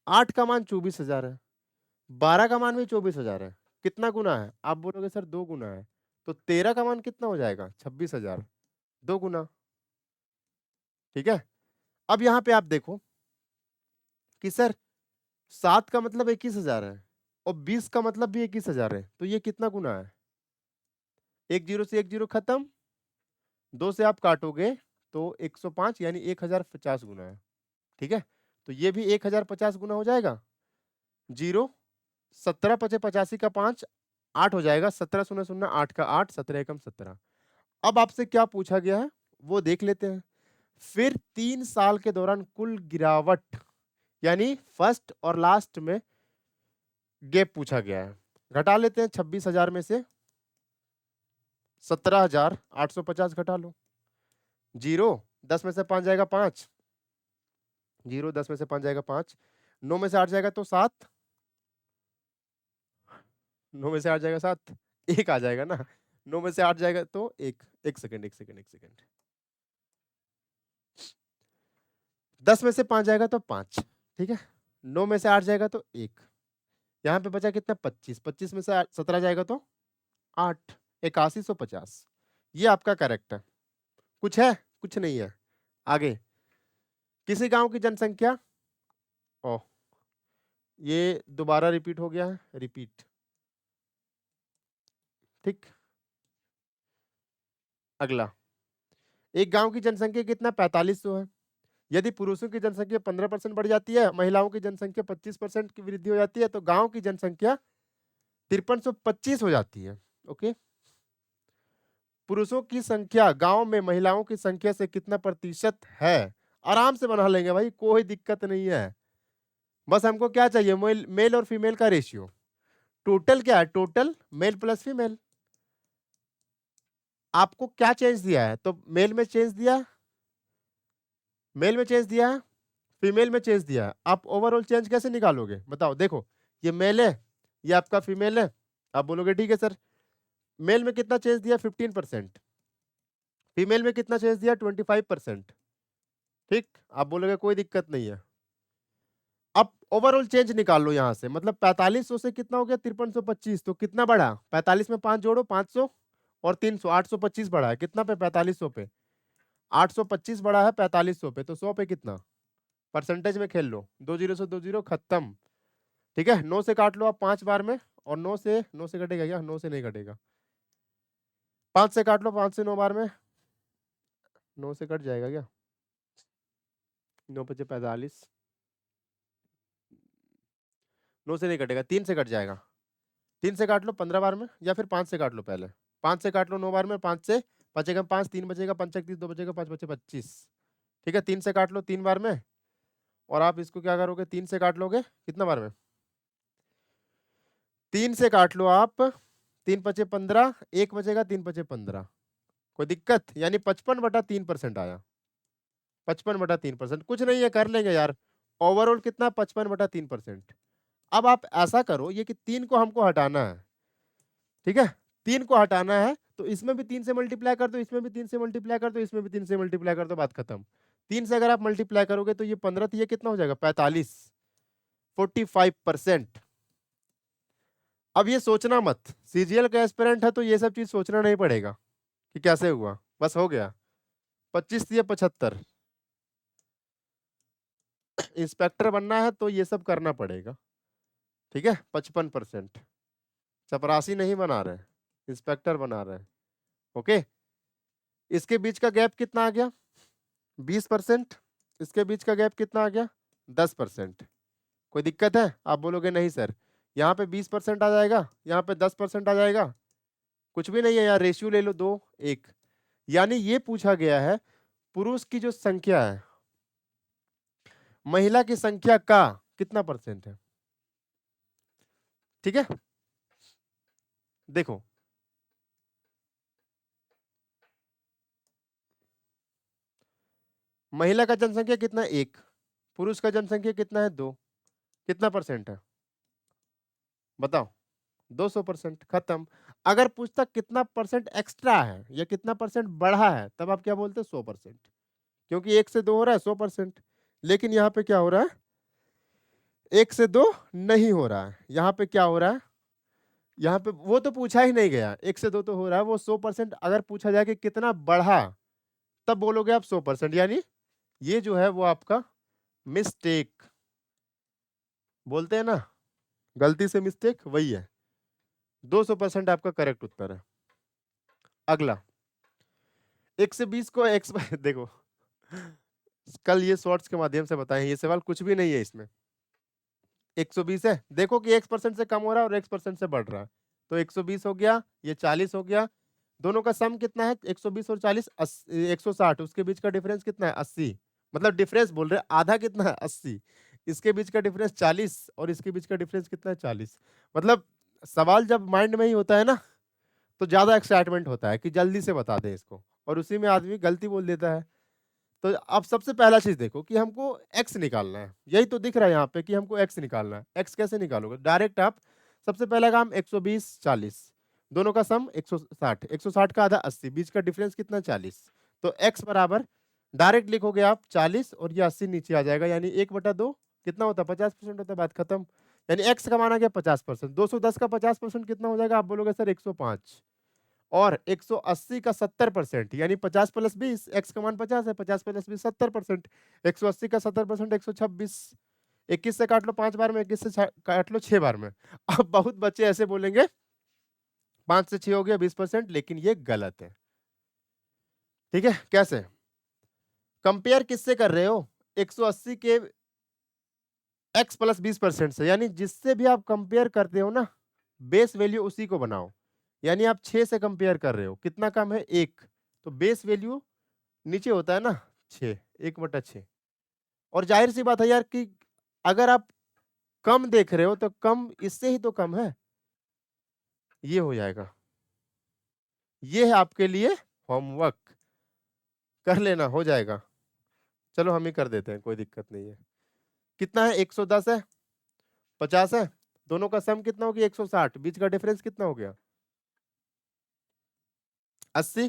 8 का मान 24000 है, 12 का मान भी 24000 है, कितना गुना है, आप बोलोगे सर 2 गुना है, तो 13 का मान कितना हो जाएगा 26000, 2 गुना। ठीक है, अब यहाँ पे आप देखो कि सर 7 का मतलब 21000 है, और 20 का मतलब भी 21000 है, तो ये कितना गुना है, एक जीरो से एक जीरो खत्म, 2 से आप काटोगे तो 105, यानी 1050 गुना है। ठीक है, तो ये भी 1050 गुना हो जाएगा। जीरो, 17 पचे 85 का 5, 8 हो जाएगा, 17 शून्य शून्य 8 का 8, 17 एकम 17। अब आपसे क्या पूछा गया है वो देख लेते हैं। फिर 3 साल के दौरान कुल गिरावट, यानी फर्स्ट और लास्ट में गैप पूछा गया है। घटा लेते हैं 26,000 में से 17,850 घटा लो। जीरो, 10 में से 5 जाएगा 5, जीरो 10 में से 5 जाएगा 5, 9 में से 8 जाएगा तो 7, 9 में से 8 जाएगा 7, एक आ जाएगा ना, 9 में से 8 जाएगा तो एक। एक सेकंड, एक सेकंड, एक सेकंड, 10 में से 5 जाएगा तो 5। ठीक है, 9 में से 8 जाएगा तो एक, यहाँ पे बचा कितना 25, 25 में से 17 जाएगा तो 8, 8150। ये आपका करेक्ट है। कुछ है? कुछ नहीं है। आगे, किसी गांव की जनसंख्या, ओह ये दोबारा रिपीट हो गया है, रिपीट। ठीक, अगला, एक गांव की जनसंख्या कितना 4500 है। यदि पुरुषों की जनसंख्या 15% बढ़ जाती है, महिलाओं की जनसंख्या 25% की वृद्धि हो जाती है, तो गांव की जनसंख्या 5325 हो जाती है। ओके, पुरुषों की संख्या गांव में महिलाओं की संख्या से कितना प्रतिशत है, आराम से बना लेंगे भाई, कोई दिक्कत नहीं है। बस हमको क्या चाहिए, मेल मेल और फीमेल का रेशियो। टोटल क्या है, टोटल मेल प्लस फीमेल। आपको क्या चेंज दिया है, तो मेल में चेंज दिया, मेल में चेंज दिया है, फीमेल में चेंज दिया है। आप ओवरऑल चेंज कैसे निकालोगे बताओ। देखो ये मेल है, ये आपका फीमेल है, आप बोलोगे ठीक है सर, मेल में कितना चेंज दिया 15%, फीमेल में कितना चेंज दिया 25%। ठीक, आप बोलोगे कोई दिक्कत नहीं है। अब ओवरऑल चेंज निकाल लो यहाँ से, मतलब 4500 से कितना हो गया 5325, तो कितना बढ़ा, 45 में 5 जोड़ो 500 और 300, 825 बढ़ा है, कितना पे 4500 पे, 825 बढ़ा है 4500 पे, तो 100 पे कितना, परसेंटेज में खेल लो, 2 जीरो से 2 जीरो खत्म। ठीक है, 9 से काट लो आप 5 बार में, और 9 से कटेगा क्या, 9 से नहीं कटेगा, 5 से काट लो, 5 से 9 बार में, 9 से कट जाएगा क्या, 9 पचे 45, 9 से नहीं कटेगा, 3 से कट जाएगा, 3 से काट लो 15 बार में, या फिर 5 से काट लो पहले, 5 से काट लो 9 बार में, 5 से बचेगा 5, 3 बचेगा 5 30, 2 बचेगा 5 बचे 25। ठीक है, 3 से काट लो 3 बार में, और आप इसको क्या करोगे, 3 से काट लोगे कितना बार में, 3 से काट लो आप, 3 पचे 15, 1 बचेगा 3 पचे 15। कोई दिक्कत, यानी 55/3% आया, 55/3%, कुछ नहीं है कर लेंगे यार। ओवरऑल कितना 55/3%। अब आप ऐसा करो, ये कि 3 को हमको हटाना है, ठीक है, 3 को हटाना है, तो इसमें भी 3 से मल्टीप्लाई कर दो, इसमें भी 3 से मल्टीप्लाई कर दो, इसमें भी 3 से मल्टीप्लाई कर दो, बात खत्म। 3 से अगर आप मल्टीप्लाई करोगे तो ये 15, तो ये कितना हो जाएगा 45, 45%। अब ये सोचना मत, सीजीएल का एस्पिरेंट है तो ये सब चीज सोचना नहीं पड़ेगा कि कैसे हुआ, बस हो गया। 25 से 75, इंस्पेक्टर बनना है तो ये सब करना पड़ेगा, ठीक है। 55%, चपरासी नहीं बना रहे, इंस्पेक्टर बना रहे हैं, ओके। इसके बीच का गैप कितना आ गया 20%, इसके बीच का गैप कितना आ गया 10%। कोई दिक्कत है? आप बोलोगे नहीं सर, यहाँ पे 20% आ जाएगा, यहाँ पे 10% आ जाएगा, कुछ भी नहीं है यार, रेशियो ले लो 2:1। यानी ये पूछा गया है पुरुष की जो संख्या है महिला की संख्या का कितना परसेंट है, ठीक है। देखो महिला का जनसंख्या कितना है 1, पुरुष का जनसंख्या कितना है 2, कितना परसेंट है बताओ 200%, खत्म। अगर पूछता कितना परसेंट एक्स्ट्रा है या कितना परसेंट बढ़ा है, तब आप क्या बोलते 100%, क्योंकि 1 से 2 हो रहा है 100%। लेकिन यहाँ पे क्या हो रहा है 1 से 2 नहीं हो रहा है, यहाँ पे क्या हो रहा है, यहाँ पे वो तो पूछा ही नहीं गया, 1 से 2 तो हो रहा है, वो 100%। अगर पूछा जाए कि कितना बढ़ा, तब बोलोगे आप 100%। यानी ये जो है वो आपका मिस्टेक, बोलते हैं ना गलती से मिस्टेक, वही है। 200% आपका करेक्ट उत्तर है। अगला 1 से 20 को एक्स देखो कल ये शॉर्ट्स के माध्यम से बताएं, ये सवाल कुछ भी नहीं है इसमें। 120 है, देखो कि 1% से कम हो रहा है और 1% से बढ़ रहा है, तो 120 हो गया, ये 40 हो गया। दोनों का सम कितना है 120 और 40, 160। उसके बीच का डिफरेंस कितना है 80, मतलब डिफरेंस बोल रहे आधा कितना है 80। इसके बीच का डिफरेंस 40 और इसके बीच का डिफरेंस कितना है 40। मतलब सवाल जब माइंड में ही होता है ना तो ज्यादा एक्साइटमेंट होता है कि जल्दी से बता दे इसको, और उसी में आदमी गलती बोल देता है। तो अब सबसे पहला चीज देखो कि हमको x निकालना है, यही तो दिख रहा है यहाँ पे कि हमको x निकालना है। x कैसे निकालोगे, डायरेक्ट आप सबसे पहला काम 120 40, दोनों का सम 160, 160 का आधा 80, बीच का डिफरेंस कितना 40। तो x बराबर डायरेक्ट लिखोगे आप 40 और ये 80 नीचे आ जाएगा, यानी 1/2 कितना होता है 50% होता है, बात खत्म। यानी x का माना गया 50%, 210 का 50% कितना हो जाएगा, आप बोलोगे सर 105। और 180 का 70% यानी 50 + 20, x का मान 50 है, 50 + 20 70%। 180 का 70% 126, 21 से काट लो 5 बार में, 21 से काट लो 6 बार में। अब बहुत बच्चे ऐसे बोलेंगे 5 से 6 हो गया 20%, लेकिन ये गलत है, ठीक है। कैसे कंपेयर किससे कर रहे हो 180 के x + 20% से, यानी जिससे भी आप कंपेयर करते हो ना बेस वैल्यू उसी को बनाओ। यानी आप 6 से कंपेयर कर रहे हो, कितना कम है 1, तो बेस वैल्यू नीचे होता है ना 6, 1/6। और जाहिर सी बात है यार कि अगर आप कम देख रहे हो तो कम इससे ही तो कम है, ये हो जाएगा। ये है आपके लिए होमवर्क, कर लेना हो जाएगा। चलो हम ही कर देते हैं, कोई दिक्कत नहीं है। कितना है 110 है, 50 है, दोनों का सम कितना हो गया 160, बीच का डिफरेंस कितना हो गया 80,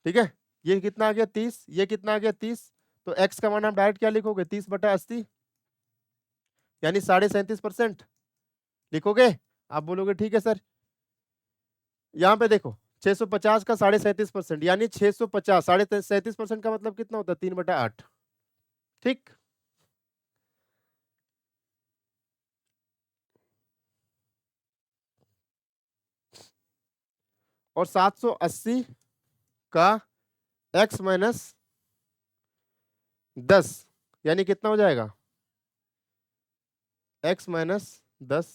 ठीक है। ये कितना आ गया 30, ये कितना आ गया 30। तो x का मान आप डायरेक्ट क्या लिखोगे 30/80, यानी 37.5% लिखोगे। आप बोलोगे ठीक है सर, यहाँ पे देखो 650 का 37.5%, यानी 650 37.5% का मतलब कितना होता है 3/8, ठीक। और 780 का x - 10 यानी कितना हो जाएगा x - 10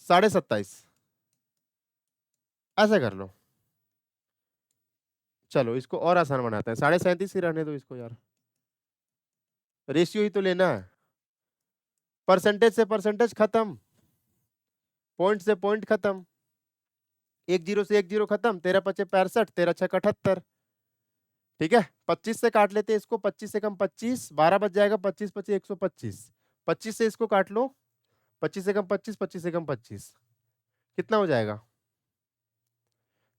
27.5, ऐसा कर लो। चलो इसको और आसान बनाते हैं, 37.5 ही रहने दो इसको यार, रेशियो ही तो लेना है। परसेंटेज से परसेंटेज खत्म, पॉइंट से पॉइंट खत्म, 1 0 से 1 0 खत्म, 13 × 5 = 65, 13 × 6 = 78, ठीक है। 25 से काट लेते हैं इसको, 25 से कम 25, 12 बच जाएगा, 25 × 25 = 125, 25 से इसको काट लो, 25 से कम 25, 25 से कम 25, कितना हो जाएगा?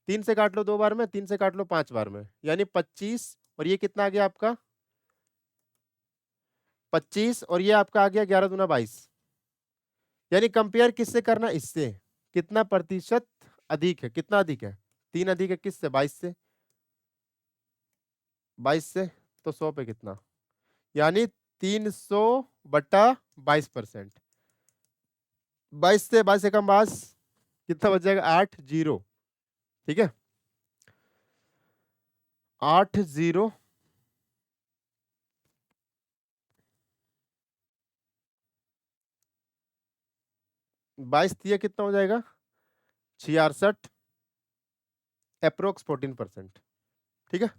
3 से काट लो 2 बार में, 3 से काट लो 5 बार में, यानी 25, और ये कितना आ गया आपका 25, और ये आपका आ गया 11 दूना 22। यानी कंपेयर किससे करना? इससे। कितना प्रतिशत अधिक है? कितना अधिक है? 3 अधिक है किससे? 22 से। 22 से तो 100 पे कितना, यानी 300/22%। 22 से 22 से कम 22, कितना बच जाएगा? 8 0। ठीक है, 8 0, 22 दिया कितना हो जाएगा? 66, अप्रोक्स 14%। ठीक है,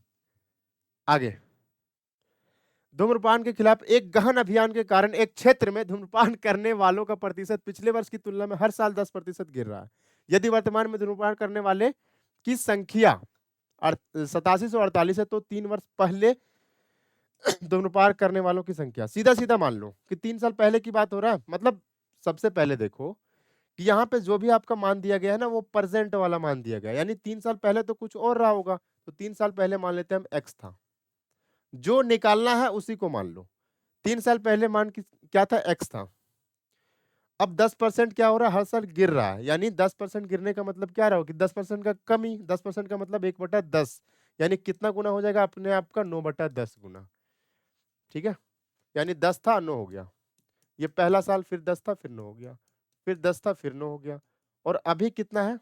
आगे। धूम्रपान के खिलाफ एक गहन अभियान के कारण एक क्षेत्र में धूम्रपान करने वालों का प्रतिशत पिछले वर्ष की तुलना में हर साल 10% गिर रहा है। यदि वर्तमान में धूम्रपान करने वाले की संख्या 8748 है, तो 3 वर्ष पहले धूम्रपान करने वालों की संख्या, सीधा सीधा मान लो कि 3 साल पहले की बात हो रहा है। मतलब सबसे पहले देखो कि यहाँ पे जो भी आपका मान दिया गया है ना, वो प्रेजेंट वाला मान दिया गया, यानी 3 साल पहले तो कुछ और रहा होगा, तो 3 साल पहले मान लेते हैं हम एक्स था, जो निकालना है उसी को मान लो। 3 साल पहले मान क्या था? एक्स था। अब 10% क्या हो रहा है? हर साल गिर रहा है, यानी 10% गिरने का मतलब क्या रहा? कि 10% का कमी, 10% का मतलब 1/10, यानी कितना गुना हो जाएगा अपने आप का? 9/10 गुना। ठीक है, यानी 10 था 9 हो गया। ये पहला साल, फिर 10 था फिर 9 हो गया, फिर 10 था फिर 9 हो गया, और अभी कितना है?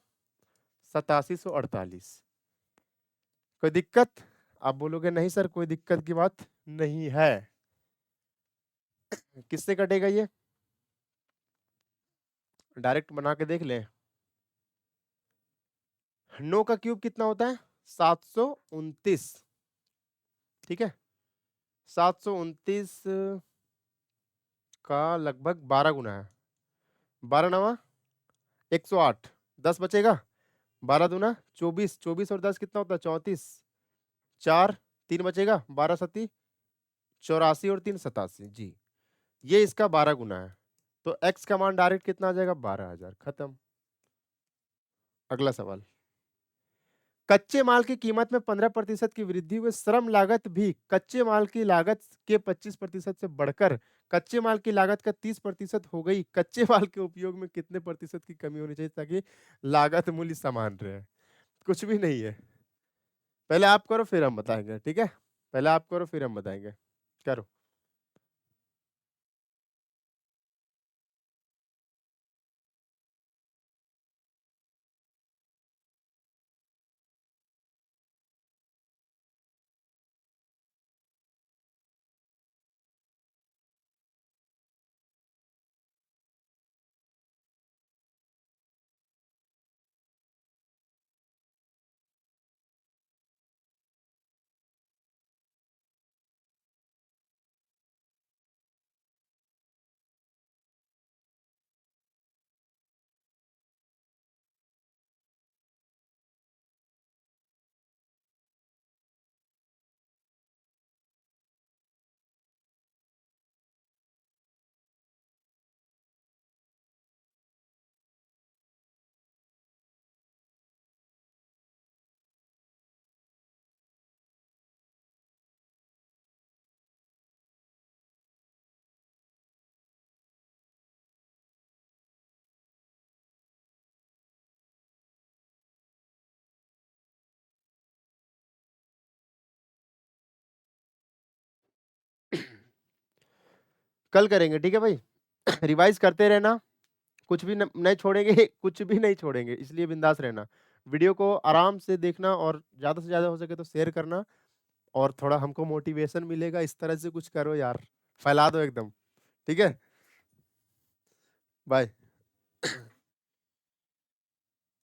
8748। कोई दिक्कत? आप बोलोगे नहीं सर कोई दिक्कत की बात नहीं है। किससे कटेगा ये? डायरेक्ट बना के देख ले। 9 का क्यूब कितना होता है? 729। ठीक है, 729 का लगभग 12 गुना है। 12 नवा 108, 10 बचेगा, 12 दूना 24, 24 और 10 कितना होता है? 34, 4 3 बचेगा, 12 सती 84 और 3 87 जी, ये इसका 12 गुना है। तो x का मान डायरेक्ट कितना आ जाएगा? 12,000। खत्म। अगला सवाल, कच्चे माल की कीमत में 15% की वृद्धि हुई, श्रम लागत भी कच्चे माल की लागत के 25% से बढ़कर कच्चे माल की लागत का 30% हो गई। कच्चे माल के उपयोग में कितने प्रतिशत की कमी होनी चाहिए ताकि लागत मूल्य समान रहे? कुछ भी नहीं है। पहले आप करो फिर हम बताएंगे। ठीक है, पहले आप करो फिर हम बताएंगे। करो। कल करेंगे, ठीक है भाई। रिवाइज करते रहना, कुछ भी नहीं छोड़ेंगे, कुछ भी नहीं छोड़ेंगे, इसलिए बिंदास रहना। वीडियो को आराम से देखना और ज्यादा से ज्यादा हो सके तो शेयर करना, और थोड़ा हमको मोटिवेशन मिलेगा। इस तरह से कुछ करो यार, फैला दो एकदम। ठीक है, बाय।